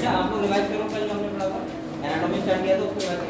बेटा आप लोग रिवाइज करो कल जो हमने पढ़ा था एनाटॉमी स्टार्ट किया था उसको रिवाइज करो।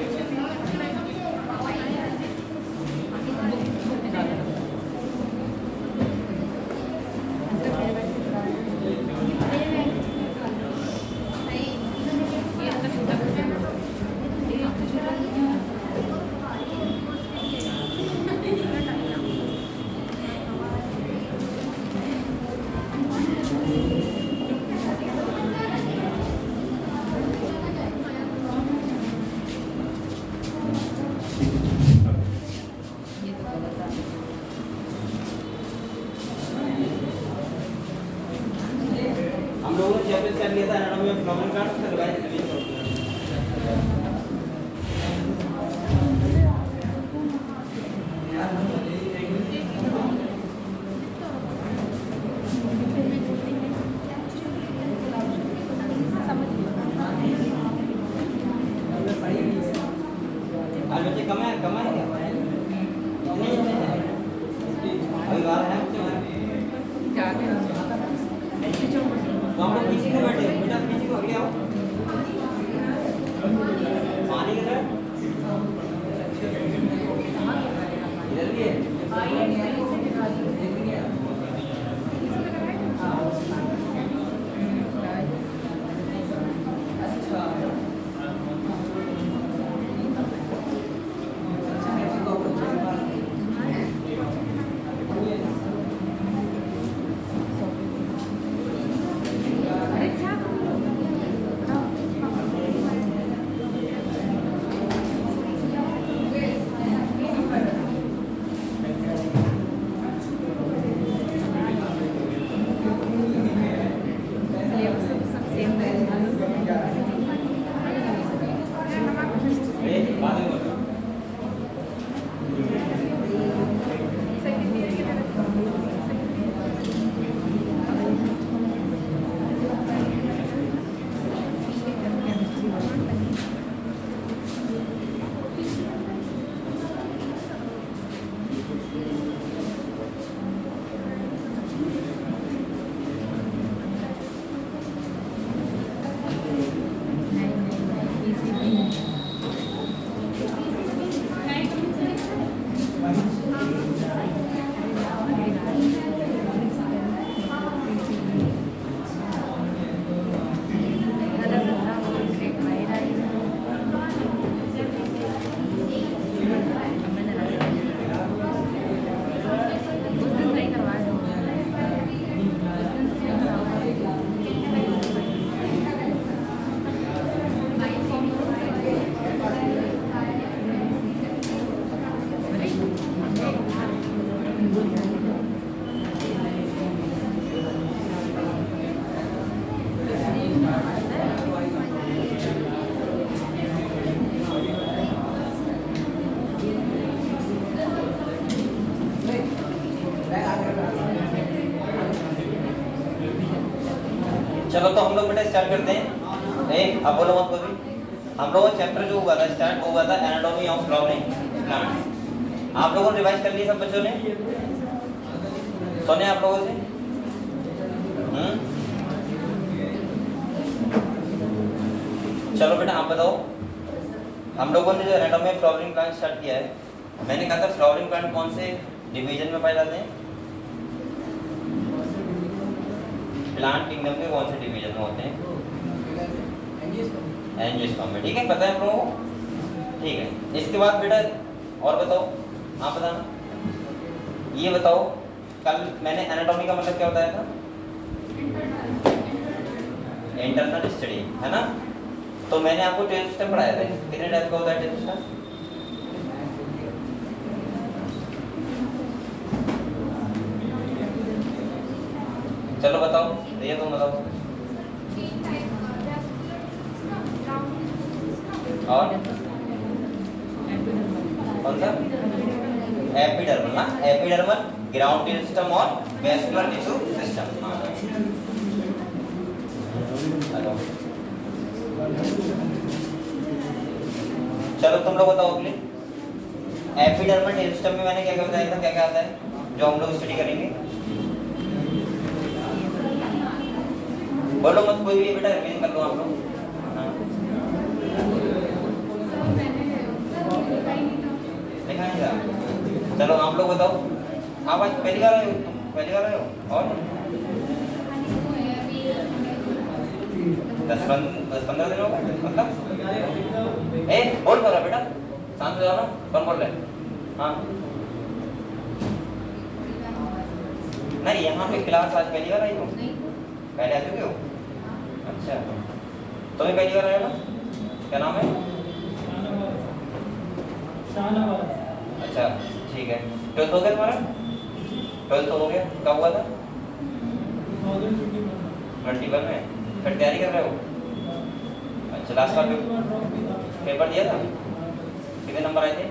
हम लोगों ने चैप्टर स्टार्ट किया था एनाटॉमी ऑफ फ्लोटिंग प्लांट उसका रिवाइज करो। आज बच्चे कम है अभी बाहर है तो हम लोग पीछे को बैठे बेटा पीछे को आगे आओ पानी किधर इधर भी है चलो तो हम लोग बेटा स्टार्ट करते हैं। अब बोलो मत कोई। हम लोगों का चैप्टर जो हुआ था स्टार्ट हुआ था एनाटॉमी ऑफ फ्लावरिंग प्लांट। आप लोगों ने रिवाइज कर लिया सब बच्चों ने? सुने आप लोगों से? चलो बेटा आप बताओ, हम लोगों ने जो anatomy of flowering plant start किया है, मैंने कहा था फ्लावरिंग प्लांट कौन से डिवीजन में पाए जाते हैं? प्लांट किंगडम के कौन से डिवीजन में होते हैं? एंजियोस्पर्म में। ठीक है, पता है आप लोगों को? ठीक है, इसके बाद बेटा और बताओ, आप बताना। ये बताओ, कल मैंने एनाटॉमी का मतलब क्या बताया था? इंटरनल स्टडी, है ना? तो मैंने आपको टेस्ट सिस्टम पढ़ाया था। कितने टाइप का होता है टेस्ट सिस्टम? चलो बताओ, ये तुम बताओ। और कौन सा? एपिडर्मल ना, एपिडर्मल, ग्राउंड टिश्यू सिस्टम और वेस्कुलर टिश्यू सिस्टम। चलो तुम लोग बताओ अगले। एपिडर्मल टिश्यू सिस्टम में मैंने क्या क्या बताया था, क्या क्या आता है जो हम लोग स्टडी करेंगे? बोलो मत कोई भी बेटा, रिवीजन कर लो आप लोग। देखा नहीं था। चलो आप लोग बताओ, आप आज पहली बार आए हो? तुम पहली बार आए हो? और 10-15 दिन हो गए मतलब? ए बोल रहा बेटा, शांत हो जाओ ना। कौन बोल रहा है? हाँ नहीं, यहाँ पे क्लास आज पहली बार आई हो? पहले आ चुके हो? अच्छा, तुम्हें पहली बार आया ना? क्या नाम है? अच्छा ठीक है। 12th हो गया तुम्हारा? 12th हो गया, कब हुआ था? 21 में। फिर तैयारी कर रहे हो? अच्छा, लास्ट बार पेपर दिया था? कितने नंबर आए थे?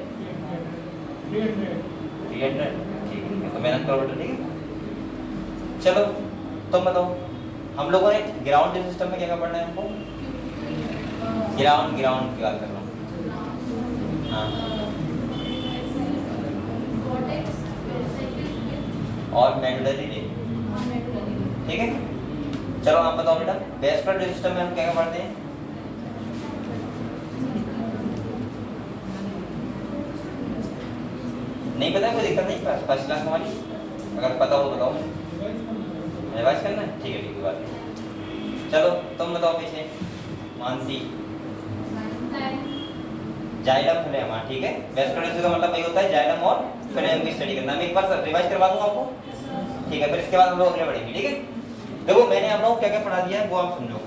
300। ठीक है, तो मेहनत करो बेटा, ठीक है। चलो तुम बताओ, हम लोगों ने ग्राउंड सिस्टम में क्या क्या पढ़ना है हमको? ग्राउंड की बात कर रहा हूँ। हाँ, और मेडुलरी रे, ठीक है। चलो आप बताओ बेटा, वेस्कुलर सिस्टम में हम क्या क्या पढ़ते हैं? नहीं पता है? कोई दिक्कत नहीं, फर्स्ट क्लास हमारी, अगर पता हो तो बताओ। रिवाइज करना है, ठीक है, ठीक है, बात नहीं। चलो तुम बताओ पीछे। मानसी, जाइलम फ्लेम, हाँ ठीक है। वेस्कुलर का मतलब यही होता है जाइलम और फ्लेम की स्टडी करना। मैं एक बार रिवाइज करवा दूंगा आपको, ठीक है। फिर इसके बाद हम लोग अगले बढ़ेंगे, ठीक है। देखो मैंने आप लोगों को क्या क्या पढ़ा दिया है वो आप समझो।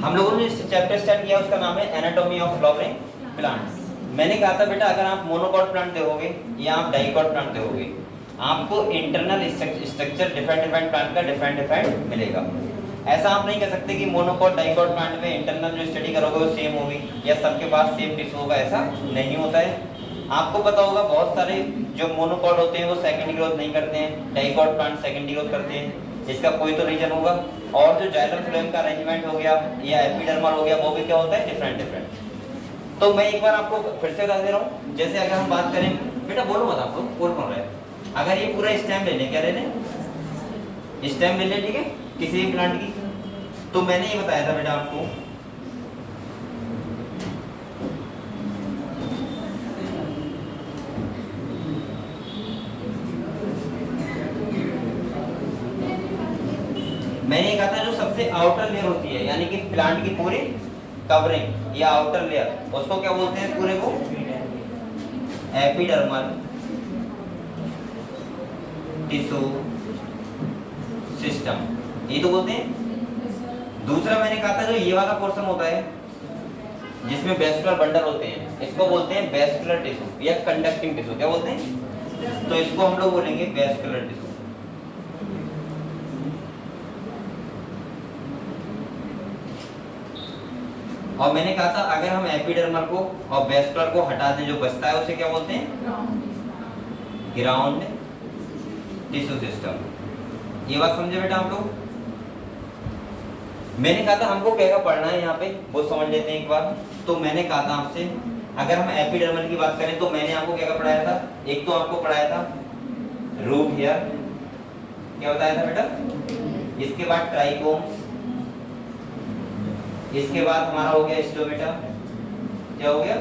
हम लोगों ने चैप्टर स्टार्ट किया, उसका नाम है एनाटॉमी ऑफ फ्लावरिंग प्लांट्स। मैंने कहा था बेटा, अगर आप मोनोकॉट प्लांट देखोगे या आप डाइकॉट प्लांट देखोगे, आपको इंटरनल स्ट्रक्चर डिफरेंट प्लांट का डिफरेंट मिलेगा। ऐसा आप नहीं कह सकते कि मोनोकॉट डाइकॉट प्लांट में इंटरनल जो स्टडी करोगे वो सेम होगी या सबके पास सेम टिश्यू होगा, ऐसा नहीं होता है। आपको पता होगा बहुत सारे जो मोनोकॉट होते हैं वो सेकेंडरी ग्रोथ नहीं करते हैं, डाइकॉट प्लांट सेकेंडरी ग्रोथ करते हैं। इसका कोई तो रीजन होगा। और जो जाइलम फ्लोएम का अरेंजमेंट हो गया या एपिडर्मल हो गया, वो भी क्या होता है? डिफरेंट। तो मैं एक बार आपको फिर से बता दे रहा हूँ। जैसे अगर हम बात करें, बेटा बोलो मत, आप लोग बोल कौन रहे हैं? अगर ये पूरा स्टेम ले लें, क्या ले लें? स्टेम ले लें, ठीक है, किसी भी प्लांट की। तो मैंने ये बताया था बेटा आपको, मैंने कहा था जो सबसे आउटर लेयर होती है, यानी कि प्लांट की पूरी कवरिंग या आउटर लेयर, उसको क्या बोलते हैं? पूरे को एपिडर्मल टिश्यू सिस्टम, ये तो बोलते हैं। दूसरा मैंने कहा था जो ये वाला पोर्शन होता है जिसमें वेस्कुलर बंडल होते हैं, इसको बोलते हैं वेस्कुलर टिश्यू या कंडक्टिंग टिश्यू, क्या बोलते हैं? तो इसको हम लोग बोलेंगे वेस्कुलर टिश्यू। और मैंने कहा था अगर हम एपिडर्मल को और वेस्कुलर को हटा दें, जो बचता है उसे क्या बोलते हैं? Ground tissue system. ये बात समझे बेटा आप लोग? मैंने कहा था हमको क्या क्या पढ़ना है यहाँ पे, वो समझ लेते हैं एक बार। तो मैंने कहा था आपसे, अगर हम एपिडर्मल की बात करें तो मैंने आपको क्या क्या पढ़ाया था? एक तो आपको पढ़ाया था रूट हेयर, क्या बताया था बेटा? इसके बाद ट्राइकोम्स, इसके बाद हमारा हो गया स्टोमेटा, क्या हो गया?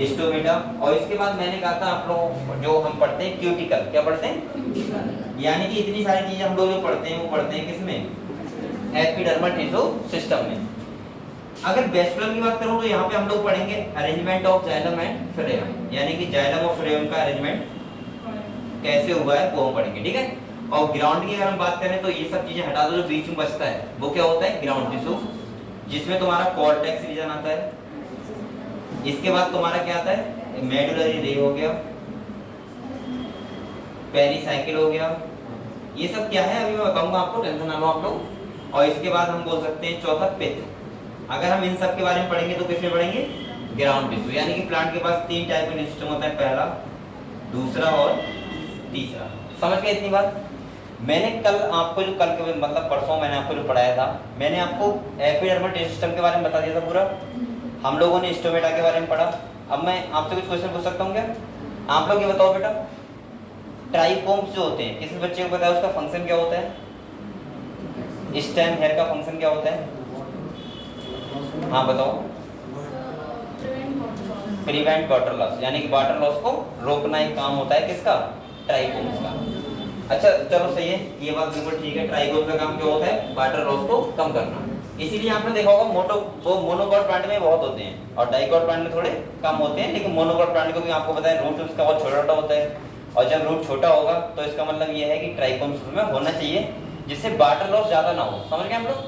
स्टोमेटा। और इसके बाद मैंने कहा था आप लोग जो हम पढ़ते हैं क्यूटिकल, क्या पढ़ते हैं? यानी कि इतनी सारी चीजें हम लोग जो पढ़ते हैं वो पढ़ते हैं किसमें? एपिडर्मल टिश्यू सिस्टम में। अगर वेस्कुलर की बात करूं तो यहाँ पे हम लोग पढ़ेंगे arrangement of xylem and phloem, यानी कि जाइलम और फ्लोएम का अरेंजमेंट कैसे हुआ है वो हम पढ़ेंगे, ठीक है। और ग्राउंड की अगर हम बात करें तो ये सब चीजें हटा दो, जो बीच में बचता है वो क्या होता है? ग्राउंड टिश्यू, जिसमें तुम्हारा कॉर्टेक्स रीजन आता है। इसके बाद तुम्हारा क्या आता है? मेडुलरी रे हो गया, पेरिसाइकिल हो गया। ये सब क्या है अभी मैं बताऊंगा आपको, टेंशन ना लो आप लोग। और इसके बाद हम बोल सकते हैं चौथा पित्त। अगर हम इन सब के बारे में पढ़ेंगे तो किसमें पढ़ेंगे? ग्राउंड टिश्यू, यानी कि प्लांट के पास 3 टाइप का सिस्टम होता है, पहला, दूसरा और तीसरा। समझ गए इतनी बात? मैंने कल आपको जो कल के मतलब परसों मैंने आपको जो पढ़ाया था, मैंने आपको एपिडर्मल सिस्टम के बारे में बता दिया था पूरा। हम लोगों ने स्टोमेटा के बारे में पढ़ा। अब मैं आपसे कुछ क्वेश्चन पूछ सकता हूँ क्या? आप लोग ये बताओ बेटा, ट्राइकोम्स जो होते हैं, किसी बच्चे को पता है उसका फंक्शन क्या होता है? स्टेम हेयर का फंक्शन क्या होता है? हाँ बताओ। प्रिवेंट वाटर लॉस, यानी कि वाटर लॉस को रोकना एक काम होता है किसका? ट्राइकोम्स का। अच्छा चलो सही है, ये बात बिल्कुल ठीक है। ट्राइकोम्स का काम क्या होता है? वाटर लॉस को कम करना। इसीलिए आपने देखा होगा वो मोनोकॉट प्लांट में बहुत होते हैं और डाइकॉट प्लांट में थोड़े कम होते हैं, लेकिन मोनोकॉट प्लांट को भी आपको पता है रूट उसका बहुत छोटा छोटा होता है, और जब रूट छोटा होगा तो इसका मतलब ये है कि ट्राइकोम्स में होना चाहिए, जिससे वाटर लॉस ज्यादा ना हो। समझ गए हम लोग?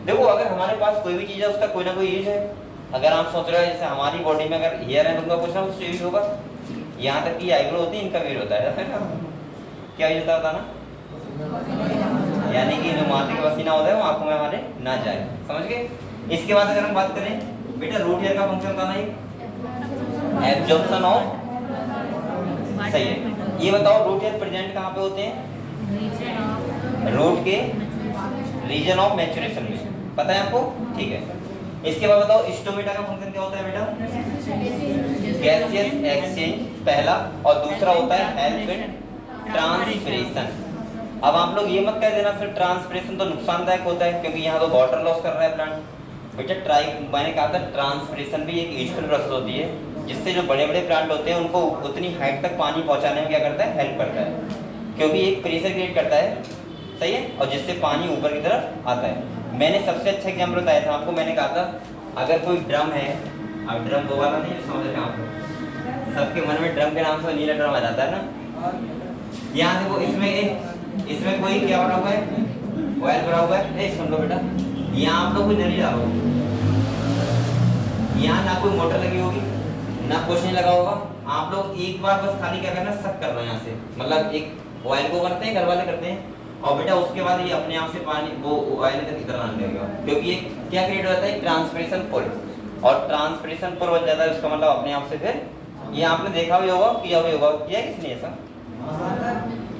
देखो अगर हमारे पास कोई भी चीज है उसका कोई ना कोई यूज है। अगर आप सोच रहे हो जैसे हमारी बॉडी में अगर हेयर है तो उनका कुछ ना कुछ यूज होगा, यहाँ तक कि आईब्रो होती है इनका यूज होता है क्या यूज होता है ना, यानी कि जो माथे का पसीना होता है वो आंखों में हमारे ना जाए। समझ गए? इसके बाद अगर हम बात करें बेटा रूट हेयर का फंक्शन बताना है एब्जॉर्प्शन ऑफ, सही है। ये बताओ रूट हेयर प्रेजेंट कहाँ पे होते हैं? रूट के रीजन ऑफ मैच्योरेशन में, पता है आपको? ठीक है। इसके बाद बताओ स्टोमेटा का फंक्शन क्या होता है बेटा? गैसियस एक्सचेंज पहला, और दूसरा होता है हेल्प इन ट्रांसपिरेशन। अब आप लोग ये मत कह देना फिर ट्रांसपिरेशन तो नुकसानदायक होता है, क्योंकि यहाँ तो वाटर लॉस कर रहा है प्लांट। बेटा मैंने कहा था ट्रांसपिरेशन भी एक यूजफुल प्रोसेस होती है, जिससे जो बड़े बड़े प्लांट होते हैं उनको उतनी हाइट तक पानी पहुंचाने में क्या करता है? हेल्प करता है, क्योंकि एक प्रेशर क्रिएट करता है, सही है, और जिससे पानी ऊपर की तरफ आता है। मैंने सबसे अच्छा एग्जाम्पल बताया था आपको, मैंने कहा था अगर कोई ड्रम है, अब ड्रम वो वाला नहीं समझ रहे आप, सबके मन में ड्रम के नाम से नीला ड्रम आ जाता है ना। यहाँ से वो इसमें कोई क्या भरा हुआ है? ऑयल भरा हुआ है। सुन लो बेटा, यहाँ आप लोग कोई नली डालो, यहाँ ना कोई मोटर लगी होगी ना कुछ नहीं लगा होगा, आप लोग एक बार बस खाली क्या करना, सक करना यहाँ से, मतलब एक ऑयल को करते हैं, घर वाले करते हैं, और बेटा उसके बाद ये अपने आप से पानी वो ऑयल तक इधर आने लगेगा, क्योंकि ये क्या क्रिएट होता है? ट्रांसपिरेशन पुल, और ट्रांसपिरेशन पुल बन जाता है उसका मतलब अपने आप से फिर ये आपने देखा भी होगा, किया भी होगा, किया किसने ऐसा?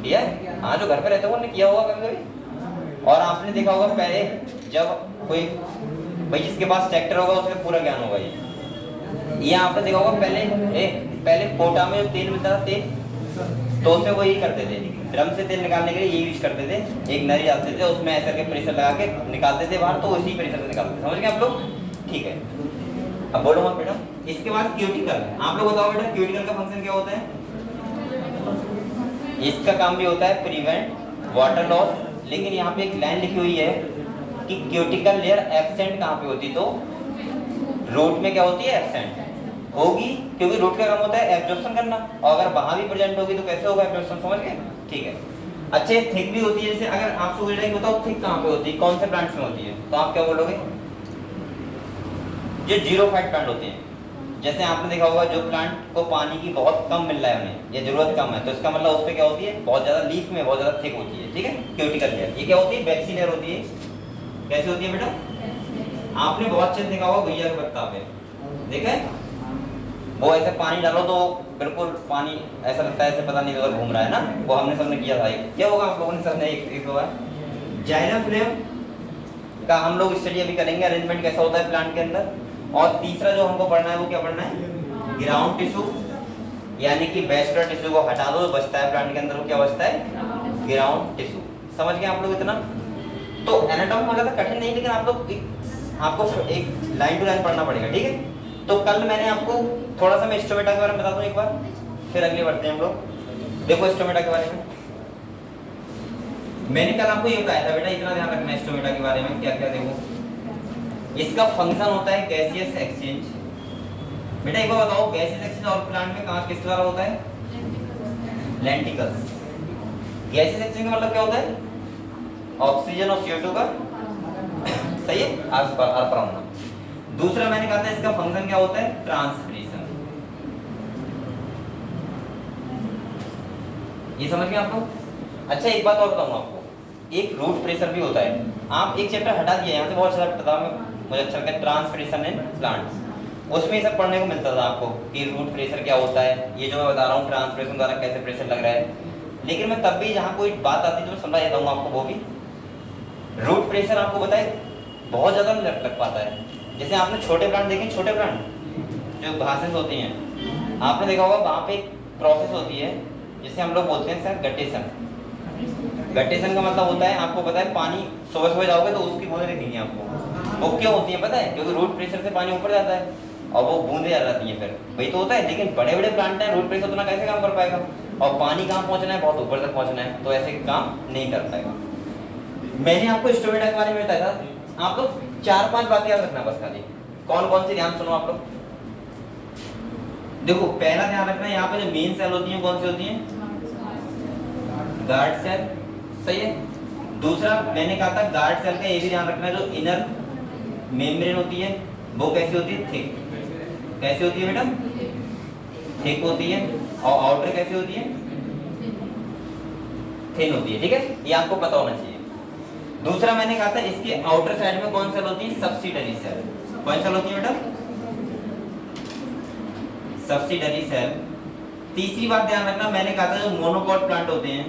किया है? हाँ, जो घर पे रहते हो उन्होंने किया होगा कभी कभी। और आपने देखा होगा पहले जब कोई भाई जिसके पास ट्रैक्टर होगा उसमें पूरा ज्ञान होगा ये आपने देखा होगा पहले कोटा में जो तेल मिलता था तेल, तो उसमें वो यही करते थे, ड्रम से तेल निकालने के लिए ये यूज करते थे, एक नली डालते थे उसमें ऐसा करके प्रेशर लगा के निकालते थे बाहर, तो उसी प्रेशर से निकालते थे। समझ गए आप लोग? ठीक है, अब बोलो मत बेटा। इसके बाद क्यूटिकल, आप लोग बताओ बेटा क्यूटिकल का फंक्शन क्या होता है? इसका काम भी होता है प्रिवेंट वाटर लॉस, लेकिन यहाँ पे एक लाइन लिखी हुई है कि क्यूटिकल लेयर एब्सेंट कहाँ पे होती, तो रूट में क्या होती है? एब्सेंट होगी, क्योंकि रूट का काम होता है एब्जॉर्प्शन करना, और अगर वहां भी प्रेजेंट होगी तो कैसे होगा एब्जॉर्प्शन? समझ गए? ठीक है। अच्छे थिक भी होती है, जैसे अगर आपसे बोल रहे बताओ थिक कहाँ पे होती है, कौन से प्लांट्स में होती है, तो आप क्या बोलोगे? जो जीरो फाइट प्लांट होते हैं, जैसे आपने देखा होगा जो प्लांट को पानी की बहुत कम मिल रहा है उन्हें, या जरूरत कम है, तो इसका मतलब उस पर क्या होती है? बहुत ज्यादा लीफ में बहुत ज्यादा थिक होती है। ठीक है, क्यूटिकल लेयर। ये क्या होती है? वैक्सी लेयर होती है। कैसी होती है बेटा? आपने बहुत अच्छे देखा होगा भैया के पत्ता पे, देखा है वो ऐसे पानी डालो तो बिल्कुल पानी ऐसा लगता है ऐसे पता नहीं उधर घूम रहा है ना, वो हमने सबने किया था। क्या होगा आप लोगों ने सबने एक बार जाइलम का हम लोग स्टडी अभी करेंगे, अरेंजमेंट कैसा होता है प्लांट के अंदर। और तीसरा जो हमको पढ़ना है वो क्या पढ़ना है? ग्राउंड टिश्यू, यानी कि वेस्कुलर टिश्यू को हटा दो, बचता है प्लांट के अंदर, वो क्या बचता है? Ground tissue. समझ गए आप लोग इतना? तो एनाटॉमी ज्यादा कठिन नहीं, लेकिन आप लोग आपको एक लाइन टू लाइन पढ़ना पड़ेगा। ठीक है, तो कल मैंने आपको थोड़ा सा मैं स्टोमेटा के बारे में बता दूं एक बार, फिर अगले बढ़ते हैं हम लोग। देखो स्टोमेटा के बारे में मैंने कल आपको ये बताया था बेटा, इतना ध्यान रखना स्टोमेटा के बारे में क्या क्या। देखो इसका फंक्शन होता है गैसियस एक्सचेंज। बेटा एक बार बताओ, गैसियस एक्सचेंज और प्लांट में कहाँ किस द्वारा होता है? लेंटिकल्स। गैसियस एक्सचेंज का मतलब क्या होता है? ऑक्सीजन और CO2 का, सही है, आर पर होना। दूसरा मैंने कहा था इसका फंक्शन क्या होता है? ट्रांसपिरेशन। ये समझ गए आप लोग? अच्छा एक बात और बताऊंगा आपको, एक रूट प्रेशर भी होता है। आप एक चैप्टर हटा दिया यहाँ से, बहुत अच्छा पता मुझे अच्छा लगता है, ट्रांसपिरेशन इन प्लांट्स। उसमें ये सब पढ़ने को मिलता था आपको कि रूट प्रेशर क्या होता है, ये जो मैं बता रहा हूँ ट्रांसपिरेशन द्वारा कैसे प्रेशर लग रहा है। लेकिन मैं तब भी जहाँ कोई बात आती है तो मैं समझा देता हूँ आपको, वो भी रूट प्रेशर आपको बताए बहुत ज्यादा लग पाता है। जैसे आपने छोटे प्लांट देखे, छोटे प्लांट जो घासेस होती हैं, आपने देखा होगा वहां पे एक प्रोसेस होती है जिसे हम लोग बोलते हैं सर गटेशन। गटेशन का मतलब होता है, आपको पता है, पानी सुबह सुबह जाओगे तो उसकी बूंदें दिखेंगी आपको। वो क्यों होती है पता है? क्योंकि रूट प्रेशर से पानी ऊपर जाता है और वो बूंदें आ जाती हैं, फिर वही तो होता है। लेकिन बड़े बड़े प्लांट हैं, रूट प्रेशर उतना कैसे काम कर पाएगा? और पानी कहाँ पहुंचना है? बहुत ऊपर तक पहुंचना है, तो ऐसे काम नहीं कर पाएगा। मैंने आपको स्टोमेटा के बारे में बताया था, आप लोग 4-5 बातें याद रखना बस खाली। कौन कौन सी? ध्यान सुनो आप लोग। देखो, पहला ध्यान रखना, यहाँ पे जो मेन सेल होती है कौन सी होती है? गार्ड सेल, सही है। दूसरा मैंने कहा था गार्ड सेल का ये भी ध्यान रखना, जो इनर मेम्ब्रेन होती है वो कैसी होती है? थिक। कैसी होती है बेटा? थिक होती है। और आउटर कैसी होती है? थिन होती है, ठीक है, ये आपको पता होना चाहिए। दूसरा मैंने कहा था इसके आउटर साइड में कौन सेल होती है? Subsidiary cell. कौन सेल होती है बेटा? Subsidiary cell. तीसरी बात ध्यान रखना, मैंने कहा था जो मोनोकॉट प्लांट होते हैं,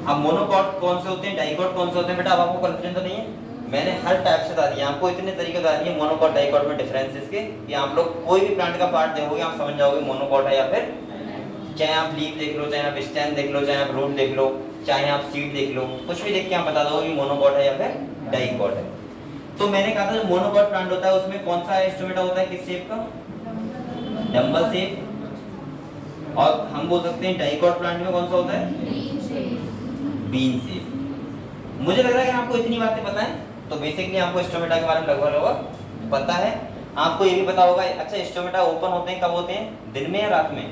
अब मोनोकॉट कौन से होते हैं, डाइकॉट कौन से होते हैं बेटा? अब आपको कंफ्यूजन तो नहीं है? मैंने हर टाइप से बता दिया आपको, इतने तरीके बता दिए मोनोकॉट डाइकॉट में डिफरेंस इसके, कि आप लोग कोई भी प्लांट का पार्ट देखोगे आप समझ जाओगे मोनोकॉट है या फिर, चाहे आप लीफ देख लो, चाहे आप स्टेम देख लो, चाहे आप रूट देख लो, चाहे आप सीड देख लो, कुछ भी देख के आप बता दो कि मोनोकॉट है या फिर डाइकॉट है। तो मैंने कहा था जो मोनोकॉट प्लांट होता है उसमें कौन सा स्टोमेटा होता है? किस शेप का? Dumbbell shape. और हम बोल सकते हैं डाइकॉट प्लांट में कौन सा होता है? Bean shape. मुझे लग रहा है कि आपको इतनी बातें पता है, तो बेसिकली आपको स्टोमेटा के बारे में लगभग पता है। आपको ये भी पता होगा, अच्छा स्टोमेटा ओपन होते हैं कब होते हैं? दिन में या रात में?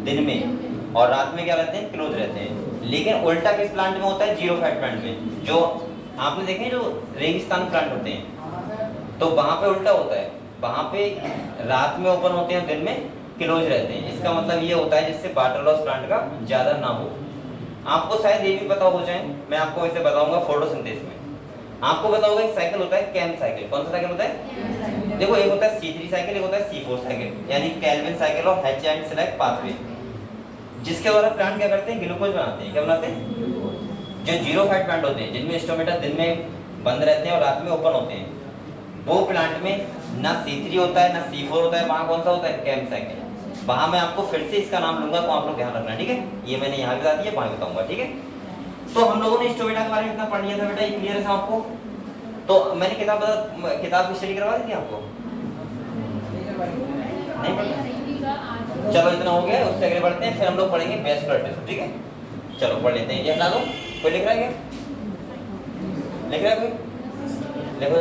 दिन में। और रात में क्या रहते हैं? क्लोज रहते हैं। लेकिन उल्टा किस प्लांट में होता है? जीरोफाइट प्लांट में। जो आपने देखे जो रेगिस्तान प्लांट होते हैं, तो वहां पे उल्टा होता है, वहां पे रात में ओपन होते हैं, दिन में क्लोज रहते हैं। इसका मतलब ये होता है जिससे वाटर लॉस प्लांट का ज्यादा ना हो। आपको शायद ये भी पता हो जाए, मैं आपको वैसे बताऊंगा फोटोसिंथेसिस में। आपको पता होगा एक साइकिल होता है कैम साइकिल। कौन सा साइकिल होता है? देखो, एक होता है C3 साइकिल, एक होता है C4 साइकिल, यानी कैल्विन साइकिल और हैच एंड सेलेक्ट पाथवे, जिसके द्वारा प्लांट क्या करते हैं? ग्लूकोज बनाते हैं। क्या बनाते हैं? जो जीरोफाइट प्लांट होते हैं, जिनमें स्टोमेटा दिन में बंद रहते हैं और रात में ओपन होते हैं, वो प्लांट में ना C3 होता है ना C4 होता है, वहां कौन सा होता है? CAM cycle. वहां मैं आपको फिर से इसका नाम लूंगा, तो आप लोग ध्यान रखना, ठीक है? ये मैंने यहाँ बता दिया, वहां बताऊंगा, ठीक है? तो हम लोगों ने स्टोमेटा के बारे में इतना पढ़ लिया था बेटा, ये क्लियर है आपको? तो मैंने किताब की स्टडी करवा दी थी आपको? नहीं पढ़ा? चलो इतना हो गया, उससे आगे बढ़ते हैं, फिर हम लोग पढ़ेंगे वेस्कुलर टिश्यू, ठीक है? चलो पढ़ लेते हैं। ये हटा दो। कोई लिख रहा है क्या? लिख रहा है कोई? लिखो।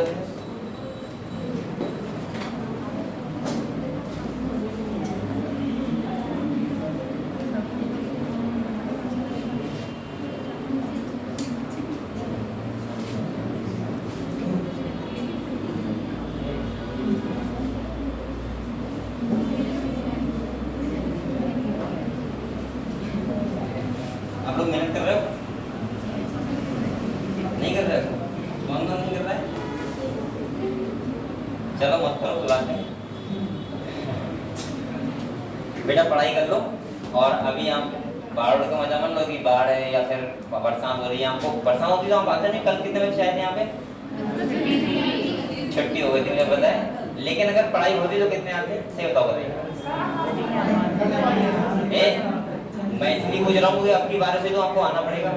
बेटा पढ़ाई कर लो, और अभी आप बाढ़ का मजा मत लो कि बाढ़ है या फिर बरसात हो रही है। आपको बरसात होती तो हम आते नहीं। कल कितने बजे आए थे यहाँ पे? छुट्टी हो गई थी, मुझे पता है। लेकिन अगर पढ़ाई होती तो कितने आते? सही बताओ बताइए। मैं इसलिए पूछ रहा हूँ कि अपनी बार से तो आपको आना पड़ेगा।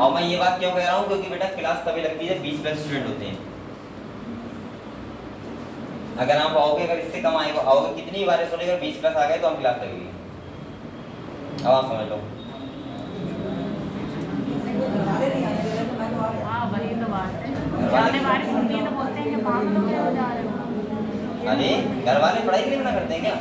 और मैं ये बात क्यों कह रहा हूँ? क्योंकि बेटा क्लास तभी लगती है 20+ स्टूडेंट होते हैं। अगर आप आओगे, अगर इससे कम आओगे, कितनी बार सुनेगा? 20+ आ गए तो हम क्लास लगेगी। अब आप समझ लो। अरे घर वाले पढ़ाई के लिए मना करते हैं क्या?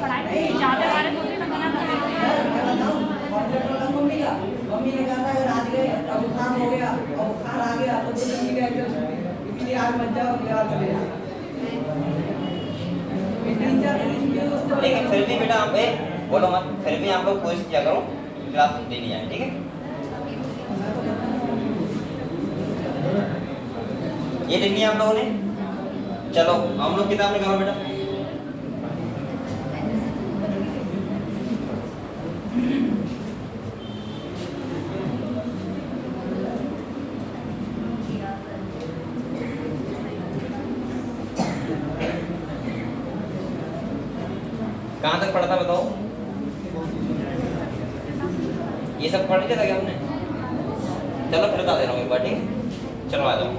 मम्मी ने कहा था अगर आज गए अब बुखार हो गया और बुखार आ गया तो इसलिए आज मत जाओ। लेकिन फिर भी बेटा आप बोलो मत, फिर भी आप लोग कोशिश किया करो क्लास देनी है, ठीक है? ये लिख लिया आप लोगों ने? चलो हम लोग किताब निकालो बेटा। कहाँ तक पढ़ा था बताओ? ये सब पढ़ लिया था क्या हमने? चलो फिर बता दे रहा हूँ एक बार, ठीक है? चलो आ जाओ।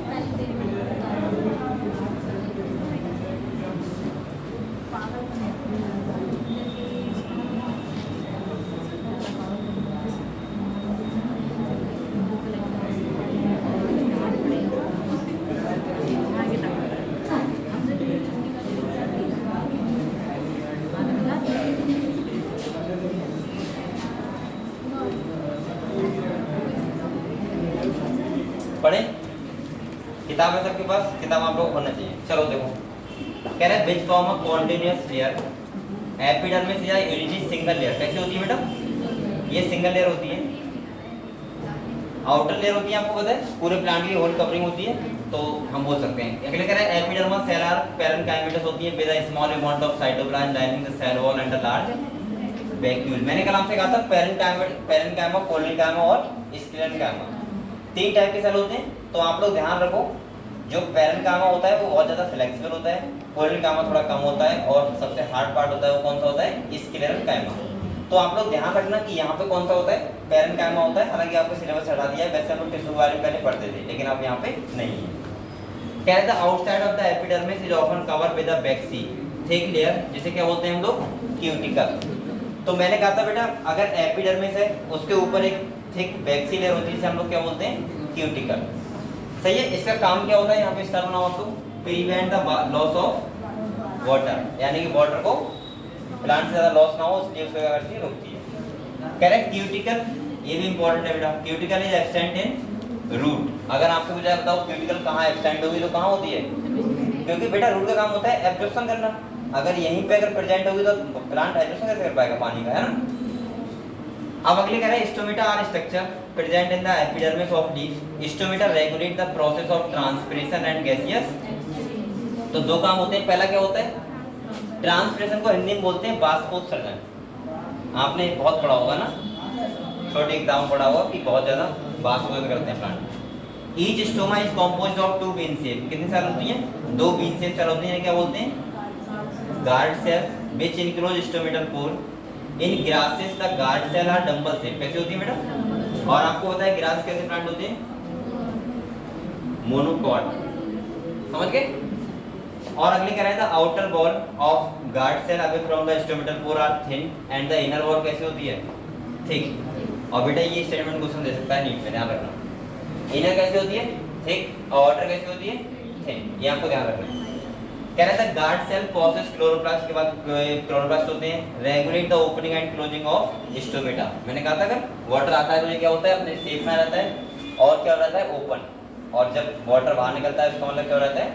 पढ़े? किताब है सबके पास? किताब आप लोग को पढ़ना चाहिए। चलो देखो, कह रहे हैं which form of continuous layer epidermis या यूनिटी सिंगल लेयर। कैसे होती है बेटा? ये सिंगल लेयर होती है। आउटर लेयर होती है, आपको पता है, पूरे प्लांट की होल कवरिंग होती है, तो हम बोल सकते हैं। अगले कह रहे हैं एपिडर्मस सेल आर पैरेन्काइमेटस होती है with a small amount of cytoplasm lining the cell wall and the large vacuole. मैंने कल आपसे कहा था पैरेन्काइमा, कोलिनकाइमा और स्क्लेरेन्काइमा, 3 टाइप के सेल होते हैं। तो आप लोग ध्यान रखो, जो पैरेन्काइमा होता है वो बहुत ज्यादा फ्लेक्सिबल होता है, कोलिनकाइमा थोड़ा कम होता है, और सबसे हार्ड पार्ट होता है वो कौन सा होता है? स्क्लेरेन्काइमा। तो आप लोग ध्यान रखना कि यहाँ पे कौन सा होता है? पैरेन्काइमा होता है। हालांकि आपको सिलेबस हटा दिया है, वैसे हम लोग टिश्यू बारे में पहले पढ़ते थे, लेकिन अब यहाँ पे नहीं है। कह रहे थे outside of the epidermis is often cover with a vaccine thick layer, जिसे क्या बोलते हैं हम लोग? क्यूटिकल। तो मैंने कहा था बेटा, अगर एपिडर्मिस है उसके ऊपर एक थिक वैक्सी लेयर होती है, जिसे हम लोग क्या बोलते हैं? क्यूटिकल। सही है। इसका काम क्या होता है? यहाँ पे स्टार बनाओ आप लोग, prevent the loss of water, यानी कि वाटर को प्लांट से ज्यादा लॉस ना हो, इसलिए उसको क्या करती है? रोकती है। करेक्ट। क्यूटिकल ये भी इंपॉर्टेंट है बेटा। Cuticle is extend in root. अगर आपसे मुझे बताओ क्यूटिकल कहाँ एक्सटेंड होगी तो कहाँ होती है? क्योंकि बेटा रूट का काम होता है एब्जॉर्प्शन करना। अगर यहीं पे अगर प्रेजेंट होगी तो प्लांट एब्जॉर्प्शन कैसे कर पाएगा पानी का, है ना? अब अगले कह रहे हैं stomata are structure present in the epidermis of leaf. Stomata regulate the process of transpiration and gaseous. तो 2 काम होते हैं। पहला क्या होता है? ट्रांसपिरेशन को हिंदी में बोलते हैं बाष्पोत्सर्जन। आपने बहुत पढ़ा होगा ना, छोटे एग्जाम पढ़ा होगा कि बहुत ज्यादा बाष्पोत्सर्जन करते हैं plant. Each stoma is composed of 2 bean shape. कितनी सेल होती हैं? 2 बीन शेप सेल होती हैं। क्या बोलते हैं? Guard cell which enclose stomatal pore. In grasses the guard cell are dumbbell shape. कैसे होती है मैडम? और आपको पता है ग्रास कैसे प्लांट होते हैं? मोनोकॉट। समझ गए? और अगले कह रहा है the outer wall of guard cell away from the stomatal pore are thin and the inner wall कैसे होती है? थिक। और बेटा ये स्टेटमेंट क्वेश्चन दे सकता है नीट में, ध्यान रखना। इनर कैसे होती है? थिक। और आउटर कैसे होती है? थिन। ये आपको ध्यान रखना है। कह रहा था गार्ड सेल प्रोसेस क्लोरोप्लास्ट के बाद क्लोरोप्लास्ट होते हैं regulate the opening and closing of stomata. मैंने कहा था अगर वाटर आता है तो ये क्या होता है? अपने शेप में रहता है, और क्या रहता है? ओपन। और जब वाटर बाहर निकलता है उसका मतलब क्या रहता है?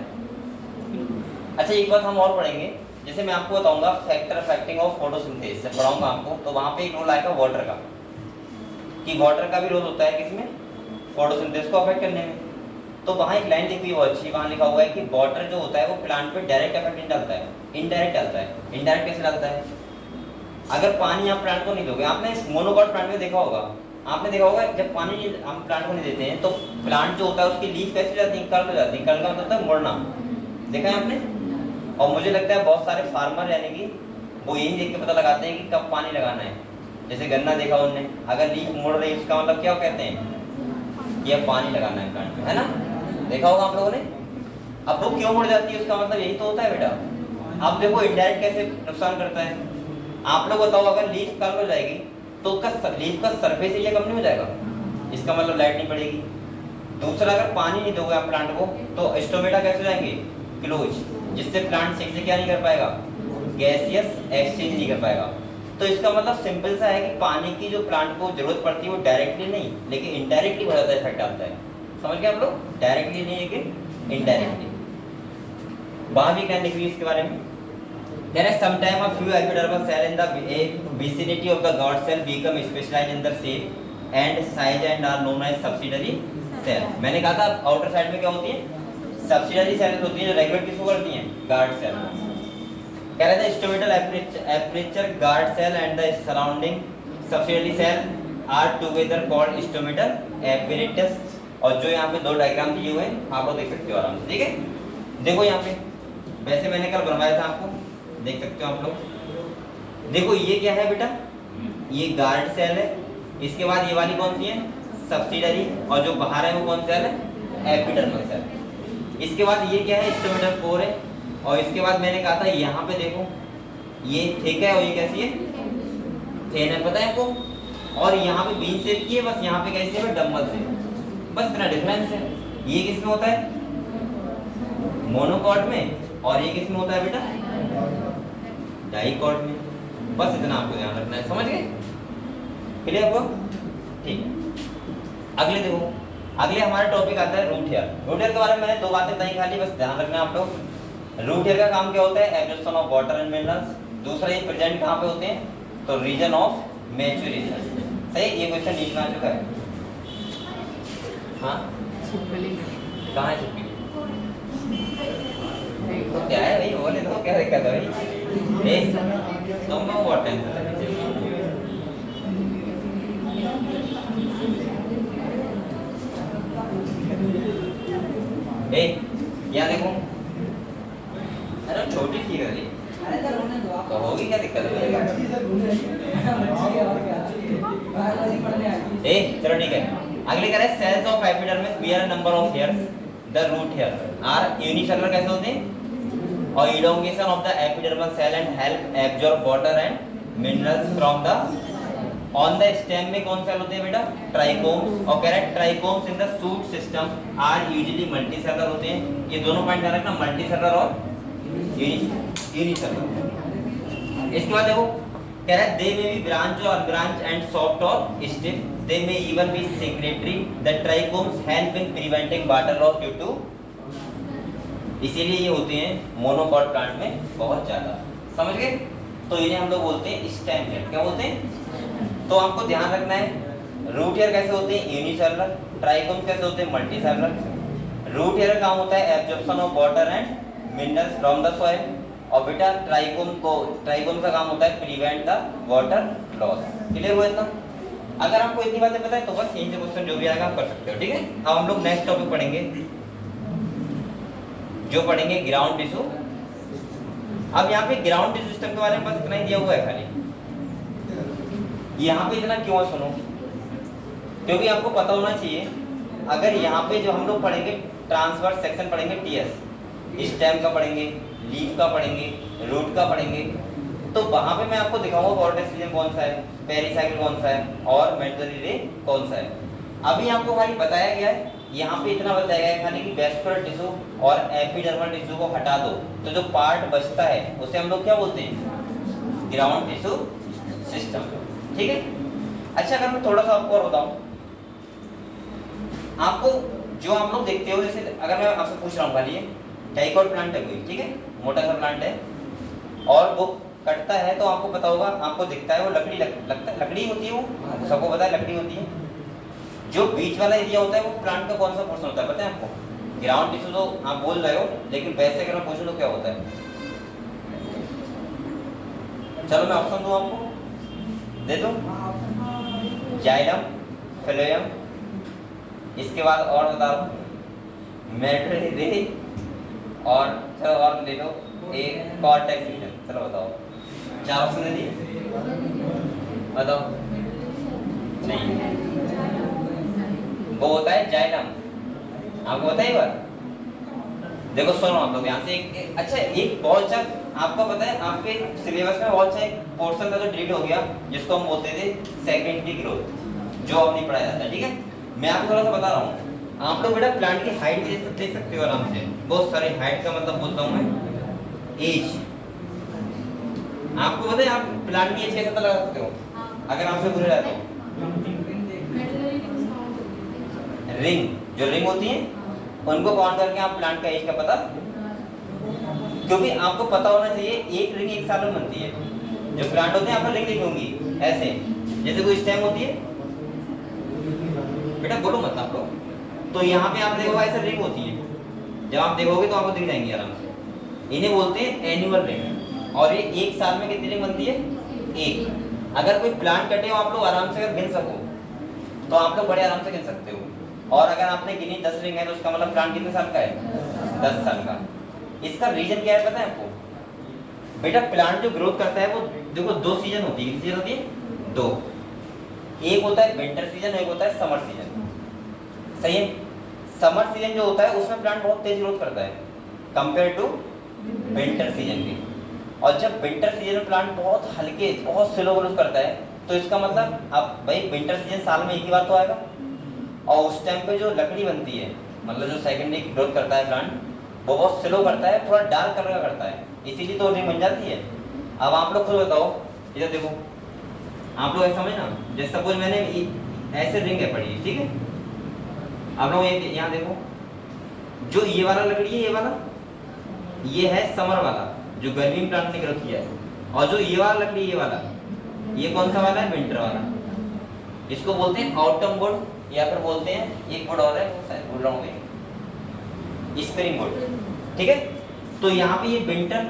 अच्छा एक बात हम और पढ़ेंगे, जैसे मैं आपको बताऊंगा फैक्टर अफेक्टिंग ऑफ फोटोसिंथेसिस से पढ़ाऊंगा आपको, तो वहां पे एक रोल आएगा वाटर का, कि वाटर का भी रोल होता है किसमें? फोटोसिंथेसिस को अफेक्ट करने में। तो वहाँ एक लाइन लिखी हुई है अच्छी, वहाँ लिखा हुआ है कि वाटर जो होता है वो प्लांट पे डायरेक्ट इफेक्ट नहीं डालता है, इनडायरेक्ट डालता है। इनडायरेक्ट कैसे डालता है? अगर पानी आप प्लांट को नहीं दोगे, आपने मोनोकॉट प्लांट में देखा होगा, आपने देखा होगा जब पानी हम प्लांट को नहीं देते हैं तो प्लांट जो होता है उसकी लीफ कैसे जाती है? कर्ल हो जाती है। कर्ल का मतलब होता है मुड़ना। देखा है आपने? और मुझे लगता है बहुत सारे फार्मर यानी कि वो यही देख के पता लगाते हैं कि कब पानी लगाना है। जैसे गन्ना देखा उनने, अगर लीफ मुड़ रही है उसका मतलब क्या कहते हैं? कि अब पानी लगाना है प्लांट में, है ना? देखा होगा आप लोगों ने। अब वो क्यों मुड़ जाती है उसका मतलब यही तो होता है बेटा। अब देखो इनडायरेक्ट कैसे नुकसान करता है। आप लोग बताओ, अगर लीफ कर्ल हो जाएगी तो उसका लीफ का सरफेस एरिया कम नहीं हो जाएगा? इसका मतलब लाइट नहीं पड़ेगी। दूसरा, अगर पानी नहीं दोगे आप प्लांट को तो स्टोमेटा कैसे हो जाएंगे? क्लोज, जिससे प्लांट सही से क्या नहीं कर पाएगा? गैसियस एक्सचेंज नहीं कर पाएगा। तो इसका मतलब सिंपल सा है कि पानी की जो प्लांट को जरूरत पड़ती है वो डायरेक्टली नहीं लेकिन इनडायरेक्टली बहुत ज्यादा इफेक्ट डालता है। समझ गए आप लोग? डायरेक्टली नहीं लेकिन इनडायरेक्टली। वहां भी क्या लिखी इसके बारे में? There is sometime a few epidermal cell in the vicinity of the guard cell become specialized in their shape and size and are known as subsidiary cell। मैंने कहा था आउटर साइड में क्या होती है? सबसिडियरी सेल्स होती है जो रेगुलेट किसको करती हैं? Guard cell. कह रहे थे stomatal aperture guard cell and the surrounding subsidiary cell are together called stomatal apparatus. और जो यहाँ पे 2 डायग्राम दिए हुए हैं आप लोग देख सकते हो आराम से, ठीक है? देखो यहाँ पे, वैसे मैंने कल बनवाया था आपको, देख सकते हो आप लोग। देखो ये क्या है बेटा? ये गार्ड सेल है इसके बाद ये वाली कौन सी है, सब्सिडरी, और जो बाहर है वो कौन सा है, एपिडर्मल सेल। इसके बाद ये क्या है, स्टोमेटल कोर है। और इसके बाद मैंने कहा था यहाँ पे देखो ये थिक है और ये कैसी है, थिन है, पता है आपको। और यहाँ पे बीन शेप की है, बस यहाँ पे कैसी है, डम्बल से, बस इतना डिफरेंस है। ये किस में होता है, मोनोकॉट में, और ये किस में होता है बेटा, डाइकॉट में। बस इतना आपको ध्यान रखना है, समझ गए, क्लियर आपको, ठीक। अगले देखो, अगले हमारा टॉपिक आता है रूट हेयर। रूट हेयर के बारे में मैंने दो बातें बताई खाली, बस ध्यान रखना आप लोग। रूट हेयर का काम क्या होता है, absorption of water and minerals. दूसरा ये प्रेजेंट कहाँ पे होते हैं, तो रीजन ऑफ मैच्योरेशन। सही, ये क्वेश्चन नीचे में आ चुका है। हाँ कहाँ है छिपकली, तो क्या है भाई, बोले तो क्या दिक्कत है भाई, तुम लोग बहुत टेंशन है। यहाँ देखो, अरे छोटी सी है तो होगी, क्या दिक्कत है। चलो ठीक है, अगली करें cells of epidermis bear number of hairs. The root hair are unicellular कैसे होते हैं, और elongation of the epidermal cell and help absorb water and minerals from the on the stem में कौन सेल होते हैं बेटा, ट्राइकोम्स। और कह रहे हैं trichomes in the shoot system are usually multicellular होते हैं। ये दोनों पॉइंट ध्यान रखना, मल्टीसेलुलर और यूनिसेलुलर। इसके बाद देखो कह रहा है दे में बी ब्रांच और अनब्रांच एंड सॉफ्ट और स्टिफ, they may even be secretory, the trichomes help in preventing water loss due to, इसीलिए ये होते हैं मोनोकॉट प्लांट में बहुत ज्यादा, समझ गए। तो इन्हें हम लोग बोलते हैं स्टेम हेयर, क्या बोलते हैं। तो आपको ध्यान रखना है रूट हेयर कैसे होते हैं, यूनिसेलुलर, ट्राइकोम्स कैसे होते हैं, मल्टीसेलुलर। रूट हेयर का काम होता है absorption of water and minerals from the soil, और बेटा ट्राइकोम का काम होता है prevent the water loss. Clear हुआ इतना। अगर आपको इतनी बातें पता है तो बस यहीं से क्वेश्चन जो भी आएगा आप कर सकते हो, ठीक है। अब हम लोग नेक्स्ट टॉपिक पढ़ेंगे, जो पढ़ेंगे ग्राउंड टिश्यू। अब यहाँ पे ग्राउंड टिश्यू सिस्टम के बारे में बस इतना ही दिया हुआ है खाली। यहाँ पे इतना क्यों है सुनो, क्योंकि आपको पता होना चाहिए अगर यहाँ पे जो हम लोग पढ़ेंगे ट्रांसवर्स सेक्शन पढ़ेंगे, टीएस स्टेम का पढ़ेंगे, लीफ का पढ़ेंगे, रूट का पढ़ेंगे, तो वहां पे मैं आपको दिखाऊंगा कॉर्टेक्स रीजन कौन सा है, पेरिसाइकिल कौन सा है और मेडुलरी रे कौन सा है। अभी आपको खाली बताया गया है, यहाँ पे इतना बताया गया है खाली कि वेस्कुलर टिश्यू और एपिडर्मल टिश्यू को हटा दो तो जो पार्ट बचता है उसे हम लोग क्या बोलते हैं, ग्राउंड टिश्यू सिस्टम, ठीक है। अच्छा अगर मैं थोड़ा सा आपको और बताऊं, आपको जो आप लोग देखते हो, जैसे अगर मैं आपसे पूछ रहा हूँ खाली डाइकॉट प्लांट है कोई, ठीक है, मोटा सा प्लांट है और वो कटता है तो आपको पता होगा, आपको दिखता है वो लकड़ी लकड़ी होती है, वो सबको पता है लकड़ी होती है। जो बीच वाला एरिया होता है वो प्लांट का कौन सा पोर्शन होता है पता है आपको, ग्राउंड टिश्यू तो आप बोल रहे हो, लेकिन वैसे अगर मैं पूछूं तो क्या होता है, चलो मैं ऑप्शन दूं आपको, दे दो, जाइलम, फिलोएम, इसके बाद और बता रहा हूं मेडुलरी रे, और चलो और ले लो एक कॉर्टेक्स रीजन। चलो बताओ, चार ऑप्शन दे दिए, बताओ। नहीं, वो होता है जाइलम, आपको पता है बात। देखो सुनो आप लोग ध्यान से, अच्छा एक बहुत अच्छा आपको पता है, आपके सिलेबस में बहुत अच्छा एक पोर्शन था जो डिलीट हो गया, जिसको हम बोलते थे सेकेंडरी ग्रोथ, जो अब नहीं पढ़ाया जाता, ठीक है। मैं आपको थोड़ा सा बता रहा हूँ, आप लोग बेटा प्लांट की हाइट देख सकते हो आराम से, बहुत सारी हाइट का मतलब बोलता हूँ मैं एज। आपको पता है आप प्लांट की एज कैसे पता लगा सकते हो अगर आपसे पूछा जाए तो, रिंग, जो रिंग होती है उनको काउंट करके आप प्लांट का एज का पता, क्योंकि आपको पता होना चाहिए एक रिंग एक साल में बनती है। जो प्लांट होते हैं आप रिंग देखी होंगी ऐसे, जैसे कोई स्टेम होती है, बेटा बोलो मत आप लोग, तो यहाँ पे आप देखोगे ऐसे रिंग होती है, जब आप देखोगे तो आपको दिख जाएंगी आराम से। इन्हें बोलते हैं एनुअल रिंग, और ये एक साल में कितनी रिंग बनती है, एक। अगर कोई प्लांट कटे हो आप लोग आराम से अगर गिन सको तो आप लोग बड़े आराम से गिन सकते हो, और अगर आपने गिनी 10 रिंग है तो उसका मतलब प्लांट कितने साल का है, 10 साल का। इसका रीजन क्या है पता है आपको, बेटा प्लांट जो ग्रोथ करता है वो देखो दो सीजन होती है, कितनी सीजन होती है, दो। एक होता है विंटर सीजन, एक होता है समर सीजन। सही है। समर सीजन जो होता है उसमें प्लांट बहुत तेज ग्रोथ करता है कंपेयर टू विंटर सीजन के। और जब विंटर सीजन में प्लांट बहुत हल्के बहुत स्लो ग्रोथ करता है तो इसका मतलब अब भाई विंटर सीजन साल में एक ही बार तो आएगा, और उस टाइम पे जो लकड़ी बनती है मतलब जो सेकेंडरी ग्रोथ करता है प्लांट वो बहुत स्लो करता है, थोड़ा डार्क कलर का करता है, इसीलिए तो रिंग बन जाती है। अब आप लोग खुद बताओ, इधर देखो, आप लोग ऐसा समझना, जैसे सपोज मैंने ऐसे रिंग है पड़ी, ठीक है, आप लोग यहाँ देखो, जो ये वाला लकड़ी है, ये वाला ये है समर वाला जो गर्मी में प्लांट ने ग्रोथ किया है, और जो ये वाला लकड़ी ये वाला ये कौन सा वाला है, विंटर वाला। इसको बोलते हैं ऑटम वुड या फिर बोलते हैं एक वुड और है शायद भूल रहा हूँ, स्प्रिंग वुड, ठीक है। तो यहाँ पे ये विंटर